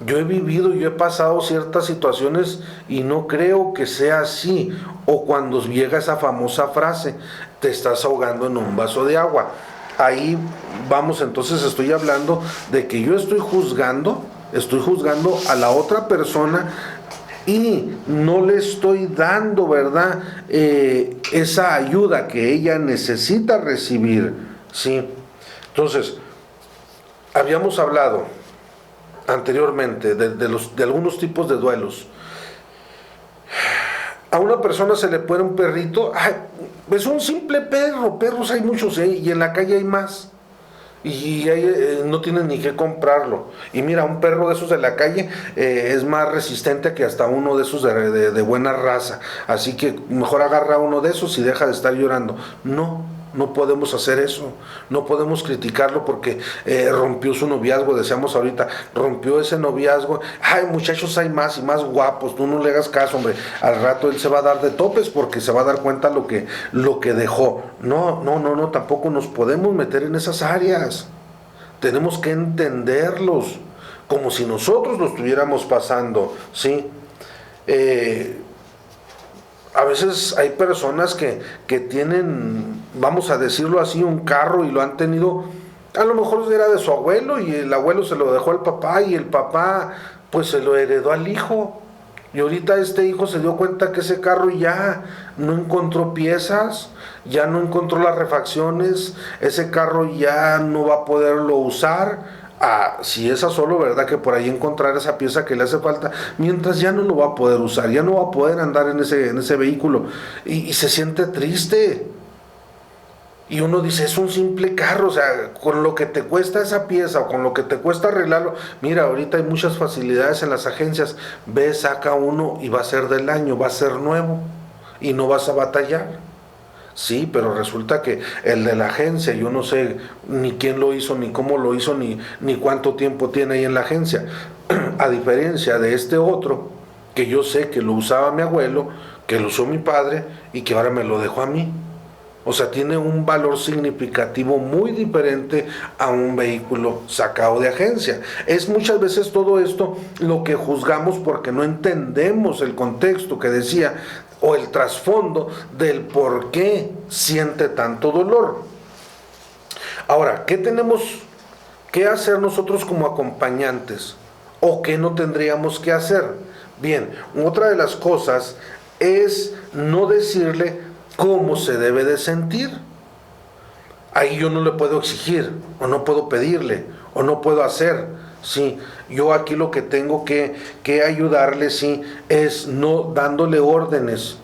Yo he vivido, yo he pasado ciertas situaciones y no creo que sea así. O cuando llega esa famosa frase, te estás ahogando en un vaso de agua. Ahí vamos, entonces estoy hablando de que yo estoy juzgando a la otra persona y no le estoy dando, ¿verdad?, esa ayuda que ella necesita recibir, ¿sí? Entonces, habíamos hablado anteriormente de algunos tipos de duelos. A una persona se le pone un perrito, ay, es un simple perro, perros hay muchos, y en la calle hay más, y no tienen ni que comprarlo. Y mira, un perro de esos de la calle es más resistente que hasta uno de esos de buena raza, así que mejor agarra uno de esos y deja de estar llorando. No podemos hacer eso, no podemos criticarlo porque rompió su noviazgo, decíamos ahorita, rompió ese noviazgo. Ay, muchachos, hay más y más guapos, tú no le hagas caso, hombre, al rato él se va a dar de topes porque se va a dar cuenta lo que dejó. No, tampoco nos podemos meter en esas áreas, tenemos que entenderlos como si nosotros lo estuviéramos pasando, ¿sí? A veces hay personas que tienen, vamos a decirlo así, un carro y lo han tenido, a lo mejor era de su abuelo y el abuelo se lo dejó al papá y el papá pues se lo heredó al hijo. Y ahorita este hijo se dio cuenta que ese carro ya no encontró piezas, ya no encontró las refacciones, ese carro ya no va a poderlo usar. Si es a solo, ¿verdad?, que por ahí encontrar esa pieza que le hace falta, mientras ya no lo va a poder usar, ya no va a poder andar en ese vehículo, y se siente triste. Y uno dice, es un simple carro, o sea, con lo que te cuesta esa pieza o con lo que te cuesta arreglarlo, mira, ahorita hay muchas facilidades en las agencias, ve, saca uno y va a ser del año, va a ser nuevo y no vas a batallar. Sí, pero resulta que el de la agencia, yo no sé ni quién lo hizo, ni cómo lo hizo, ni cuánto tiempo tiene ahí en la agencia. A diferencia de este otro, que yo sé que lo usaba mi abuelo, que lo usó mi padre y que ahora me lo dejó a mí. O sea, tiene un valor significativo muy diferente a un vehículo sacado de agencia. Es muchas veces todo esto lo que juzgamos porque no entendemos el contexto que decía o el trasfondo del por qué siente tanto dolor. Ahora, ¿qué tenemos que hacer nosotros como acompañantes? ¿O qué no tendríamos que hacer? Bien, otra de las cosas es no decirle cómo se debe de sentir. Ahí yo no le puedo exigir, o no puedo pedirle, o no puedo hacer. Sí, yo aquí lo que tengo que ayudarle, sí, es no dándole órdenes,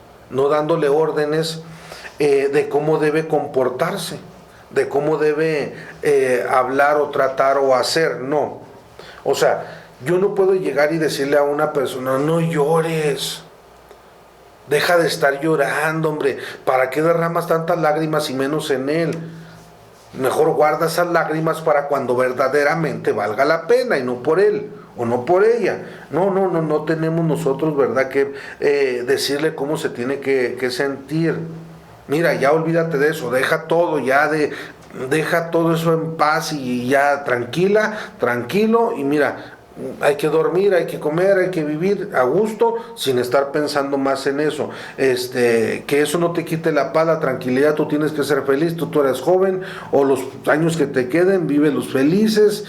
de cómo debe comportarse, de cómo debe hablar o tratar o hacer, no. O sea, yo no puedo llegar y decirle a una persona, no llores, deja de estar llorando, hombre, ¿para qué derramas tantas lágrimas y menos en él? Mejor guarda esas lágrimas para cuando verdaderamente valga la pena y no por él o no por ella. No tenemos nosotros, ¿verdad?, que decirle cómo se tiene que sentir. Mira, ya olvídate de eso, deja todo deja todo eso en paz y ya tranquilo y mira, hay que dormir, hay que comer, hay que vivir a gusto sin estar pensando más en eso. Que eso no te quite la paz, la tranquilidad, tú tienes que ser feliz, tú eres joven, o los años que te queden, vívelos felices.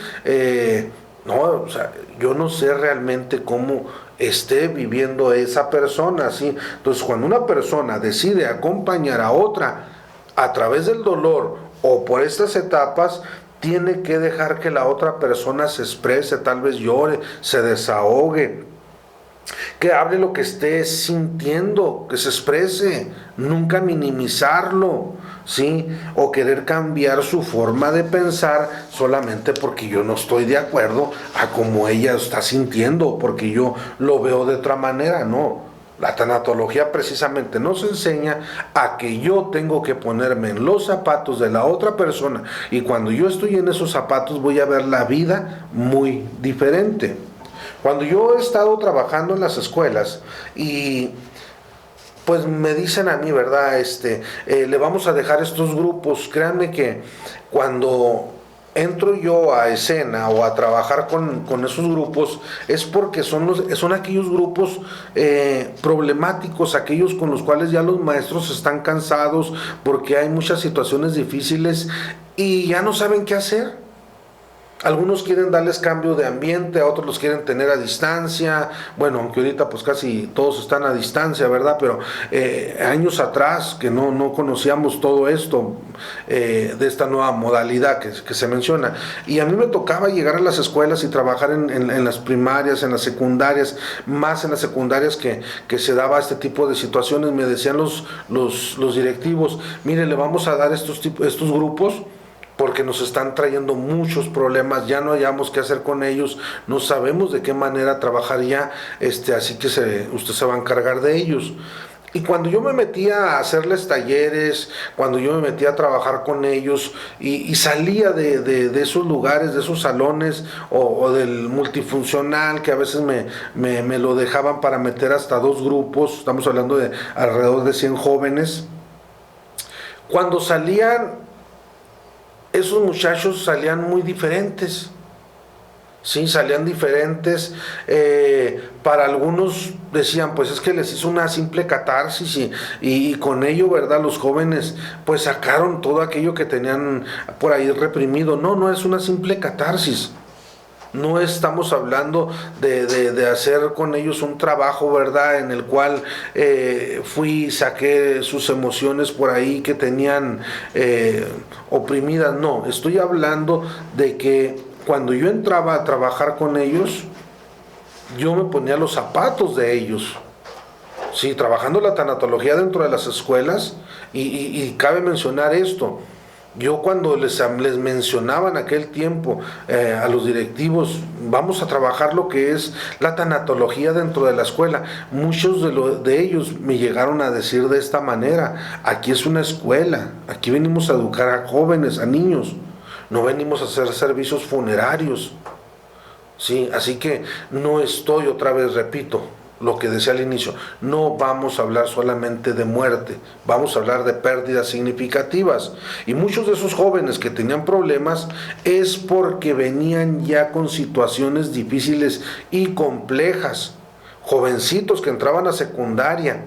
No, o sea, yo no sé realmente cómo esté viviendo esa persona, ¿sí? Entonces, cuando una persona decide acompañar a otra a través del dolor o por estas etapas, tiene que dejar que la otra persona se exprese, tal vez llore, se desahogue, que hable lo que esté sintiendo, que se exprese, nunca minimizarlo, ¿sí? O querer cambiar su forma de pensar solamente porque yo no estoy de acuerdo a cómo ella está sintiendo, porque yo lo veo de otra manera, no. La tanatología precisamente nos enseña a que yo tengo que ponerme en los zapatos de la otra persona y cuando yo estoy en esos zapatos voy a ver la vida muy diferente. Cuando yo he estado trabajando en las escuelas y pues me dicen a mí, ¿verdad? Le vamos a dejar estos grupos, créanme que cuando entro yo a escena o a trabajar con esos grupos es porque son aquellos grupos problemáticos, aquellos con los cuales ya los maestros están cansados porque hay muchas situaciones difíciles y ya no saben qué hacer. Algunos quieren darles cambio de ambiente, a otros los quieren tener a distancia, bueno, aunque ahorita pues casi todos están a distancia, ¿verdad? Pero años atrás que no conocíamos todo esto, de esta nueva modalidad que se menciona. Y a mí me tocaba llegar a las escuelas y trabajar en las primarias, en las secundarias, más en las secundarias que se daba este tipo de situaciones. Me decían los directivos, mire, le vamos a dar estos grupos, porque nos están trayendo muchos problemas, ya no hayamos qué hacer con ellos, no sabemos de qué manera trabajar ya, así que usted se va a encargar de ellos. Y cuando yo me metía a hacerles talleres, cuando yo me metía a trabajar con ellos y salía de esos lugares, de esos salones o del multifuncional, que a veces me lo dejaban para meter hasta 2 grupos, estamos hablando de alrededor de 100 jóvenes, cuando salían esos muchachos salían muy diferentes, sí, salían diferentes. Para algunos decían, pues es que les hizo una simple catarsis y con ello, ¿verdad? Los jóvenes pues sacaron todo aquello que tenían por ahí reprimido. No es una simple catarsis. No estamos hablando de hacer con ellos un trabajo, ¿verdad?, en el cual saqué sus emociones por ahí que tenían oprimidas. No, estoy hablando de que cuando yo entraba a trabajar con ellos, yo me ponía los zapatos de ellos. Sí, trabajando la tanatología dentro de las escuelas, y cabe mencionar esto. Yo cuando les mencionaba en aquel tiempo a los directivos, vamos a trabajar lo que es la tanatología dentro de la escuela, muchos de ellos me llegaron a decir de esta manera: aquí es una escuela, aquí venimos a educar a jóvenes, a niños, no venimos a hacer servicios funerarios. Sí, así que no estoy, otra vez repito, lo que decía al inicio, no vamos a hablar solamente de muerte, vamos a hablar de pérdidas significativas. Y muchos de esos jóvenes que tenían problemas es porque venían ya con situaciones difíciles y complejas. Jovencitos que entraban a secundaria,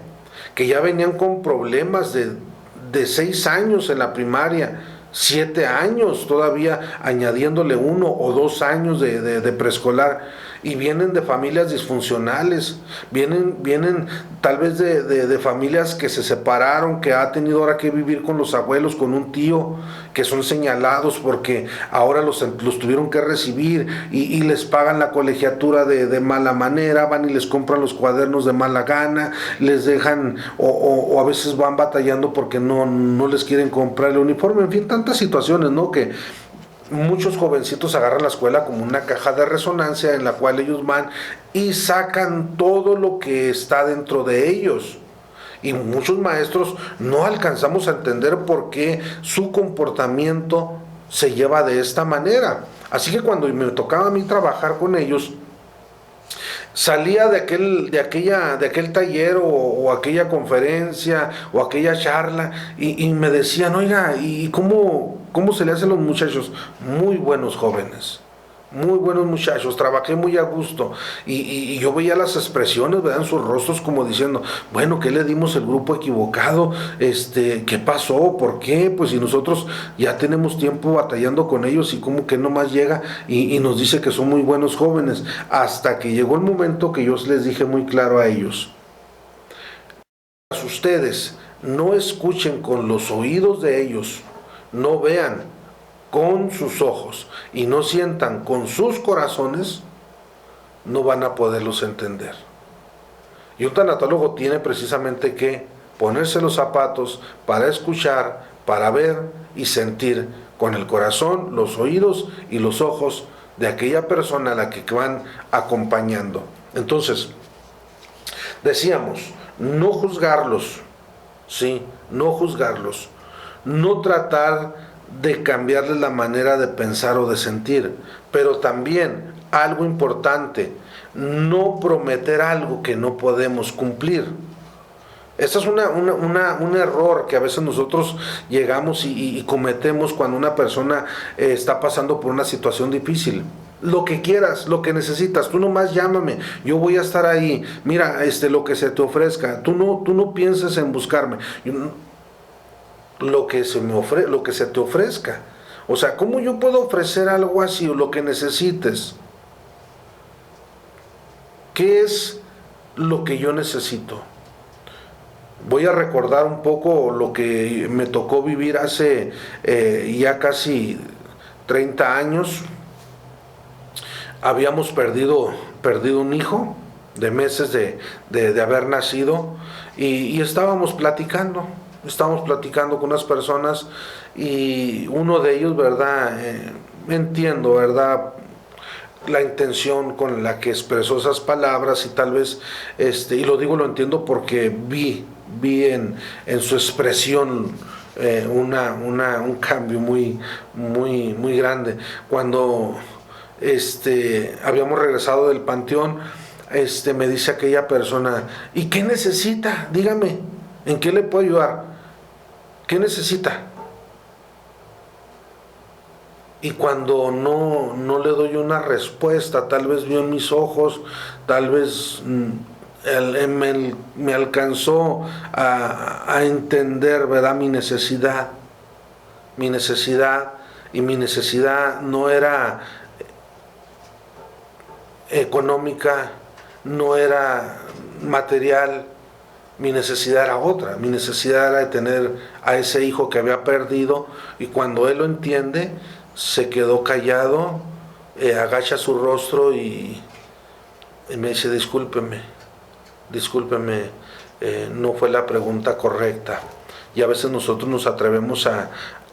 que ya venían con problemas de 6 años en la primaria, 7 años todavía, añadiéndole 1 o 2 años de preescolar, y vienen de familias disfuncionales, vienen tal vez de familias que se separaron, que ha tenido ahora que vivir con los abuelos, con un tío, que son señalados porque ahora los tuvieron que recibir y les pagan la colegiatura de mala manera, van y les compran los cuadernos de mala gana, les dejan o a veces van batallando porque no les quieren comprar el uniforme, en fin, tantas situaciones, ¿no? Que muchos jovencitos agarran la escuela como una caja de resonancia en la cual ellos van y sacan todo lo que está dentro de ellos. Y muchos maestros no alcanzamos a entender por qué su comportamiento se lleva de esta manera. Así que cuando me tocaba a mí trabajar con ellos, salía de aquel taller o aquella conferencia o aquella charla y me decían: oiga, ¿y cómo se le hacen los muchachos? Muy buenos jóvenes, muy buenos muchachos, trabajé muy a gusto y yo veía las expresiones, ¿verdad?, en sus rostros, como diciendo: bueno, ¿qué le dimos el grupo equivocado? ¿Qué pasó? ¿Por qué? Pues si nosotros ya tenemos tiempo batallando con ellos y como que nomás llega y nos dice que son muy buenos jóvenes. Hasta que llegó el momento que yo les dije muy claro a ellos: ustedes no escuchen con los oídos de ellos, no vean con sus ojos y no sientan con sus corazones, no van a poderlos entender. Y un tanatólogo tiene precisamente que ponerse los zapatos para escuchar, para ver y sentir con el corazón, los oídos y los ojos de aquella persona a la que van acompañando. Entonces, decíamos, no juzgarlos, ¿sí? No juzgarlos, no tratar de cambiarles la manera de pensar o de sentir, pero también algo importante: no prometer algo que no podemos cumplir. Este es un error que a veces nosotros llegamos y cometemos cuando una persona está pasando por una situación difícil. Lo que quieras, lo que necesitas, tú nomás llámame, yo voy a estar ahí, mira, lo que se te ofrezca, tú no pienses en buscarme. Lo que se te ofrezca. O sea, ¿cómo yo puedo ofrecer algo así, o lo que necesites? ¿Qué es lo que yo necesito? Voy a recordar un poco lo que me tocó vivir hace ya casi 30 años. Habíamos perdido un hijo de meses de haber nacido y estábamos platicando con unas personas y uno de ellos, ¿verdad? Entiendo, ¿verdad?, la intención con la que expresó esas palabras, y tal vez, y lo entiendo porque vi en su expresión un cambio muy grande. Cuando habíamos regresado del panteón, me dice aquella persona: ¿y qué necesita? Dígame, ¿en qué le puedo ayudar? ¿Qué necesita? Y cuando no le doy una respuesta, tal vez vio en mis ojos, tal vez me alcanzó a entender, ¿verdad?, mi necesidad. Y mi necesidad no era económica, no era material. Mi necesidad era otra, mi necesidad era de tener a ese hijo que había perdido, y cuando él lo entiende, se quedó callado, agacha su rostro y me dice: discúlpeme, no fue la pregunta correcta. Y a veces nosotros nos atrevemos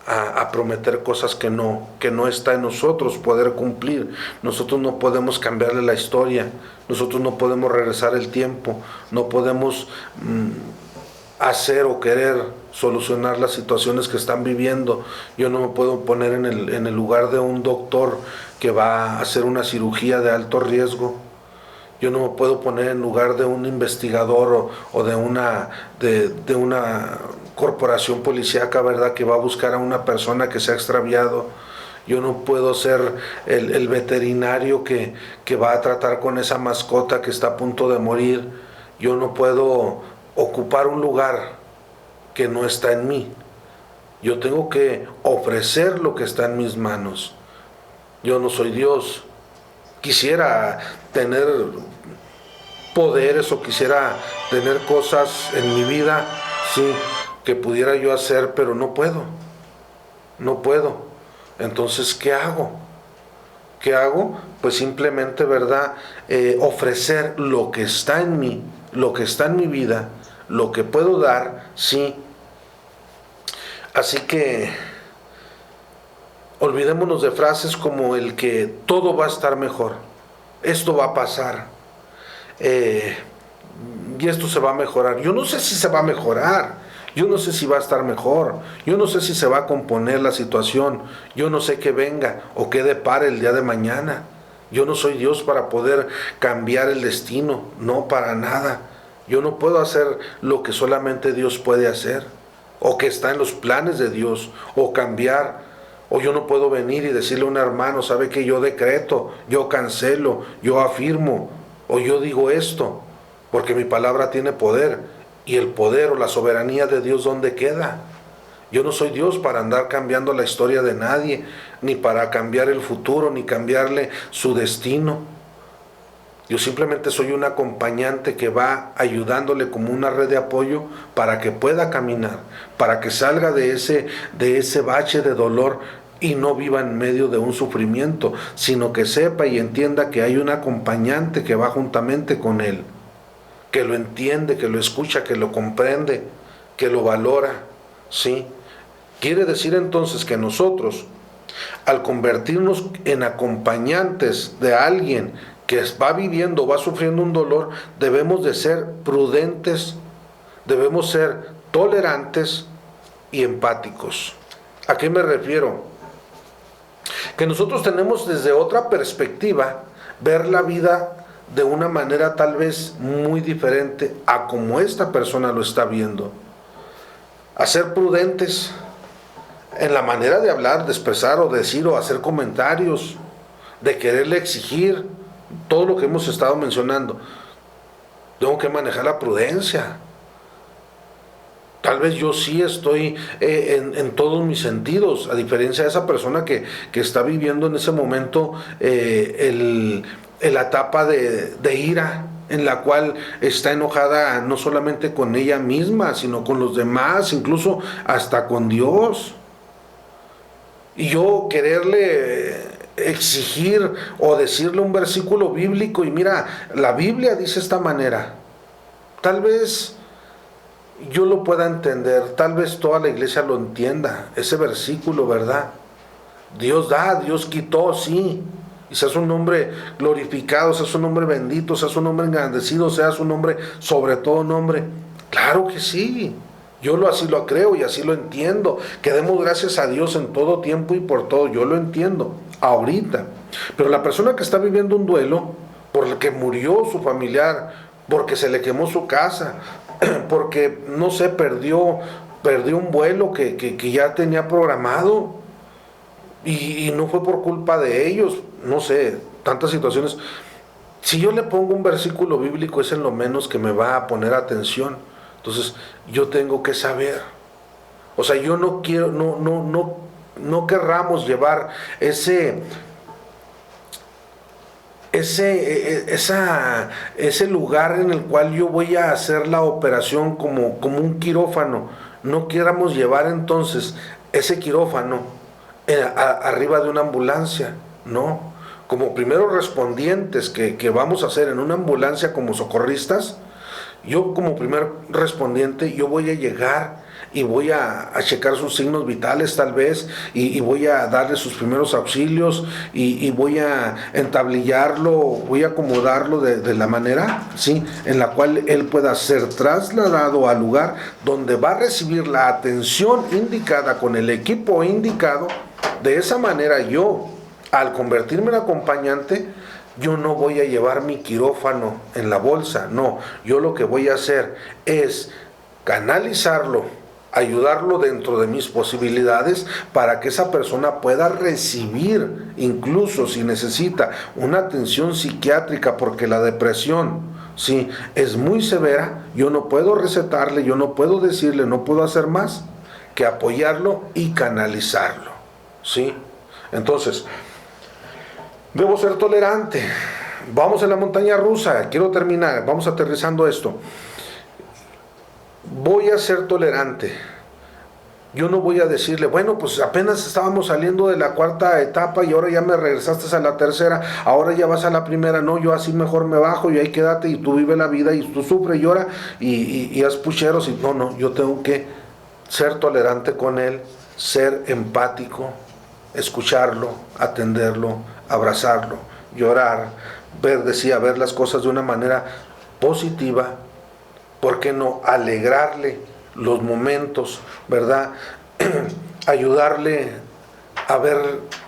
a prometer cosas que no está en nosotros poder cumplir. Nosotros no podemos cambiarle la historia, nosotros no podemos regresar el tiempo, no podemos hacer o querer solucionar las situaciones que están viviendo. Yo no me puedo poner en el lugar de un doctor que va a hacer una cirugía de alto riesgo. Yo no me puedo poner en lugar de un investigador o de una corporación policíaca, ¿verdad?, que va a buscar a una persona que se ha extraviado. Yo no puedo ser el veterinario que va a tratar con esa mascota que está a punto de morir. Yo no puedo ocupar un lugar que no está en mí. Yo tengo que ofrecer lo que está en mis manos. Yo no soy Dios. Quisiera tener poderes o quisiera tener cosas en mi vida, sí, que pudiera yo hacer, pero no puedo. No puedo. Entonces, ¿qué hago? ¿Qué hago? Pues simplemente, ¿verdad?, ofrecer lo que está en mí, lo que está en mi vida, lo que puedo dar, sí. Así que olvidémonos de frases como el que todo va a estar mejor, esto va a pasar, y esto se va a mejorar. Yo no sé si se va a mejorar, yo no sé si va a estar mejor, yo no sé si se va a componer la situación, yo no sé qué venga o qué depare el día de mañana. Yo no soy Dios para poder cambiar el destino, no, para nada. Yo no puedo hacer lo que solamente Dios puede hacer, o que está en los planes de Dios, o cambiar. O yo no puedo venir y decirle a un hermano, sabe que yo decreto, yo cancelo, yo afirmo, o yo digo esto, porque mi palabra tiene poder. Y el poder o la soberanía de Dios, ¿dónde queda? Yo no soy Dios para andar cambiando la historia de nadie, ni para cambiar el futuro, ni cambiarle su destino. Yo simplemente soy un acompañante que va ayudándole como una red de apoyo para que pueda caminar, para que salga de ese bache de dolor y no viva en medio de un sufrimiento, sino que sepa y entienda que hay un acompañante que va juntamente con él, que lo entiende, que lo escucha, que lo comprende, que lo valora, ¿sí? Quiere decir entonces que nosotros, al convertirnos en acompañantes de alguien que va viviendo, va sufriendo un dolor, debemos de ser prudentes, debemos ser tolerantes y empáticos. ¿A qué me refiero? Que nosotros tenemos desde otra perspectiva ver la vida de una manera tal vez muy diferente a como esta persona lo está viendo. A ser prudentes en la manera de hablar, de expresar o decir o hacer comentarios, de quererle exigir todo lo que hemos estado mencionando. Tengo que manejar la prudencia. Tal vez yo sí estoy en todos mis sentidos, a diferencia de esa persona que está viviendo en ese momento la etapa de ira, en la cual está enojada no solamente con ella misma, sino con los demás, incluso hasta con Dios. Y yo quererle exigir o decirle un versículo bíblico, y mira, la Biblia dice esta manera, tal vez yo lo pueda entender, tal vez toda la iglesia lo entienda, ese versículo, ¿verdad? Dios da, Dios quitó, sí, y sea su nombre glorificado, sea su nombre bendito, sea su nombre engrandecido, sea su nombre sobre todo nombre. Claro que sí, yo así lo creo y así lo entiendo, que demos gracias a Dios en todo tiempo y por todo, yo lo entiendo ahorita. Pero la persona que está viviendo un duelo por el que murió su familiar, porque se le quemó su casa, porque no sé, perdió un vuelo que ya tenía programado y no fue por culpa de ellos, no sé, tantas situaciones. Si yo le pongo un versículo bíblico, es en lo menos que me va a poner atención. Entonces yo tengo que saber, o sea, yo no quiero, no querramos llevar ese lugar en el cual yo voy a hacer la operación como un quirófano. No queramos llevar entonces ese quirófano arriba de una ambulancia, no. Como primeros respondientes que vamos a hacer en una ambulancia como socorristas, yo como primer respondiente, yo voy a llegar y voy a checar sus signos vitales tal vez, y voy a darle sus primeros auxilios, y voy a entablillarlo, voy a acomodarlo de la manera, ¿sí?, en la cual él pueda ser trasladado al lugar donde va a recibir la atención indicada con el equipo indicado. De esa manera yo, al convertirme en acompañante, yo no voy a llevar mi quirófano en la bolsa, no, yo lo que voy a hacer es canalizarlo, ayudarlo dentro de mis posibilidades para que esa persona pueda recibir, incluso si necesita una atención psiquiátrica, porque la depresión, sí, es muy severa. Yo no puedo recetarle, yo no puedo decirle, no puedo hacer más que apoyarlo y canalizarlo, ¿sí? Entonces, debo ser tolerante. Vamos en la montaña rusa, quiero terminar, vamos aterrizando esto. Voy a ser tolerante. Yo no voy a decirle, bueno, pues apenas estábamos saliendo de la cuarta etapa y ahora ya me regresaste a la tercera, ahora ya vas a la primera. No, yo así mejor me bajo y ahí quédate y tú vive la vida y tú sufre y llora y haz pucheros. No, yo tengo que ser tolerante con él, ser empático, escucharlo, atenderlo, abrazarlo, llorar, ver las cosas de una manera positiva. ¿Por qué no alegrarle los momentos, verdad? Ayudarle a ver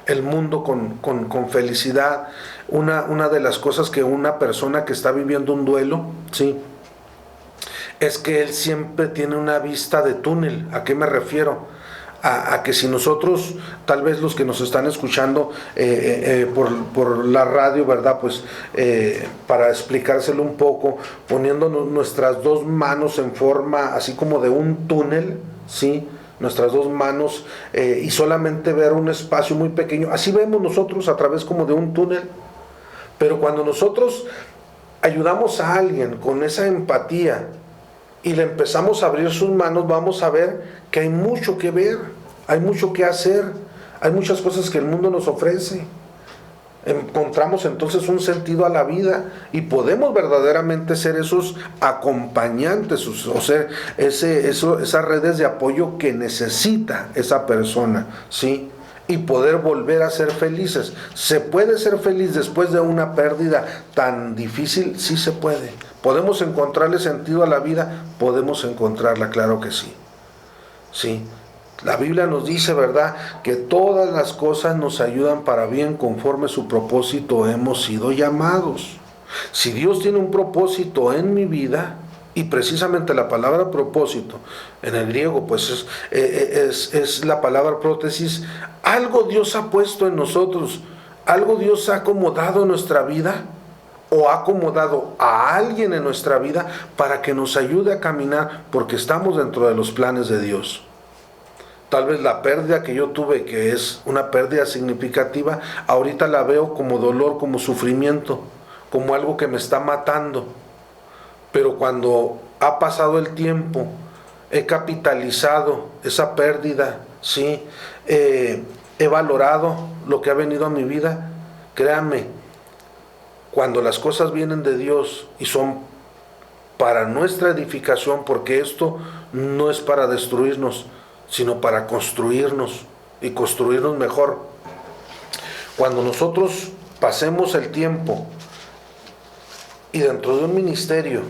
el mundo con felicidad. Una de las cosas que una persona que está viviendo un duelo, ¿sí?, es que él siempre tiene una vista de túnel. ¿A qué me refiero? A que si nosotros, tal vez los que nos están escuchando por la radio, ¿verdad? Pues para explicárselo un poco, poniendo nuestras dos manos en forma así como de un túnel, ¿sí?, nuestras dos manos, y solamente ver un espacio muy pequeño, así vemos nosotros a través como de un túnel. Pero cuando nosotros ayudamos a alguien con esa empatía y le empezamos a abrir sus manos, vamos a ver que hay mucho que ver, hay mucho que hacer, hay muchas cosas que el mundo nos ofrece. Encontramos entonces un sentido a la vida y podemos verdaderamente ser esos acompañantes, o ser esas redes de apoyo que necesita esa persona, ¿sí?, y poder volver a ser felices. ¿Se puede ser feliz después de una pérdida tan difícil? Sí se puede. ¿Podemos encontrarle sentido a la vida? Podemos encontrarla, claro que sí. Sí. La Biblia nos dice, ¿verdad?, que todas las cosas nos ayudan para bien conforme su propósito hemos sido llamados. Si Dios tiene un propósito en mi vida, y precisamente la palabra propósito en el griego pues es la palabra prótesis, algo Dios ha puesto en nosotros, algo Dios ha acomodado en nuestra vida, o ha acomodado a alguien en nuestra vida para que nos ayude a caminar, porque estamos dentro de los planes de Dios. Tal vez la pérdida que yo tuve, que es una pérdida significativa, ahorita la veo como dolor, como sufrimiento, como algo que me está matando. Pero cuando ha pasado el tiempo, he capitalizado esa pérdida, ¿sí?, he valorado lo que ha venido a mi vida. Créanme, cuando las cosas vienen de Dios y son para nuestra edificación, porque esto no es para destruirnos, sino para construirnos y construirnos mejor. Cuando nosotros pasemos el tiempo y dentro de un ministerio,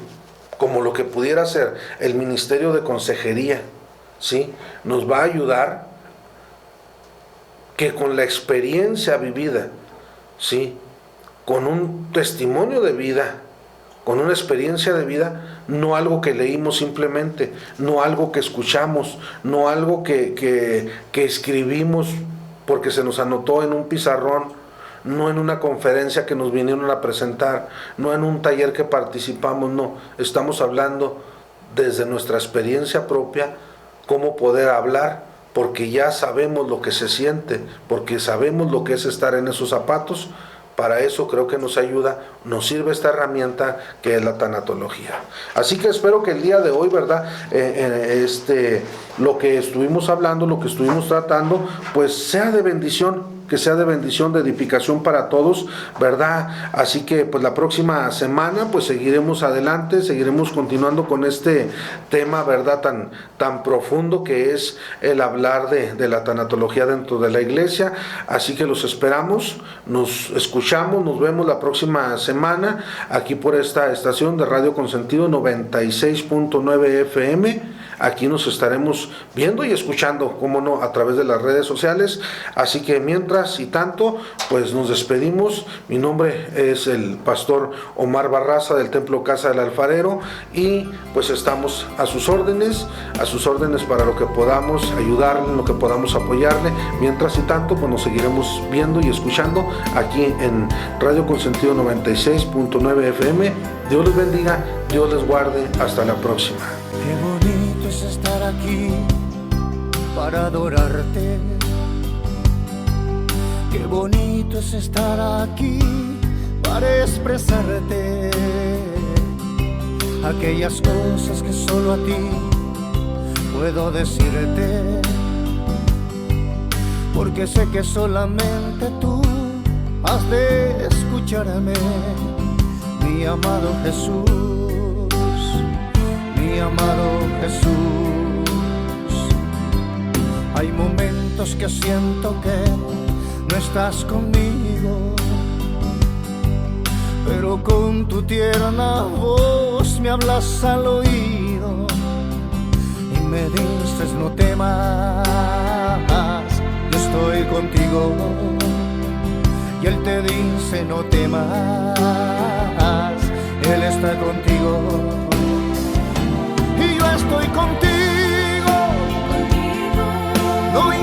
como lo que pudiera ser el ministerio de consejería, ¿sí?, nos va a ayudar que con la experiencia vivida, ¿sí?, con un testimonio de vida, con una experiencia de vida, no algo que leímos simplemente, no algo que escuchamos, no algo que escribimos porque se nos anotó en un pizarrón, no en una conferencia que nos vinieron a presentar, no en un taller que participamos, no. Estamos hablando desde nuestra experiencia propia, cómo poder hablar, porque ya sabemos lo que se siente, porque sabemos lo que es estar en esos zapatos. Para eso creo que nos ayuda, nos sirve esta herramienta que es la tanatología. Así que espero que el día de hoy, ¿verdad?, lo que estuvimos hablando, lo que estuvimos tratando, pues sea de bendición que sea de bendición, de edificación para todos, ¿verdad? Así que pues la próxima semana pues seguiremos adelante, seguiremos continuando con este tema, ¿verdad? Tan profundo que es el hablar de la tanatología dentro de la iglesia. Así que los esperamos, nos escuchamos, nos vemos la próxima semana aquí por esta estación de Radio Consentido 96.9 FM. Aquí nos estaremos viendo y escuchando, cómo no, a través de las redes sociales. Así que mientras y tanto, pues nos despedimos. Mi nombre es el pastor Omar Barraza del Templo Casa del Alfarero y pues estamos a sus órdenes para lo que podamos ayudarle, en lo que podamos apoyarle. Mientras y tanto, pues nos seguiremos viendo y escuchando aquí en Radio Consentido 96.9 FM. Dios les bendiga, Dios les guarde. Hasta la próxima. Qué bonito es estar aquí para adorarte. Qué bonito es estar aquí para expresarte aquellas cosas que solo a ti puedo decirte, porque sé que solamente tú has de escucharme, mi amado Jesús. Mi amado Jesús, hay momentos que siento que no estás conmigo, pero con tu tierna voz me hablas al oído y me dices no temas, yo estoy contigo. Y Él te dice no temas, Él está contigo. Y yo estoy contigo, no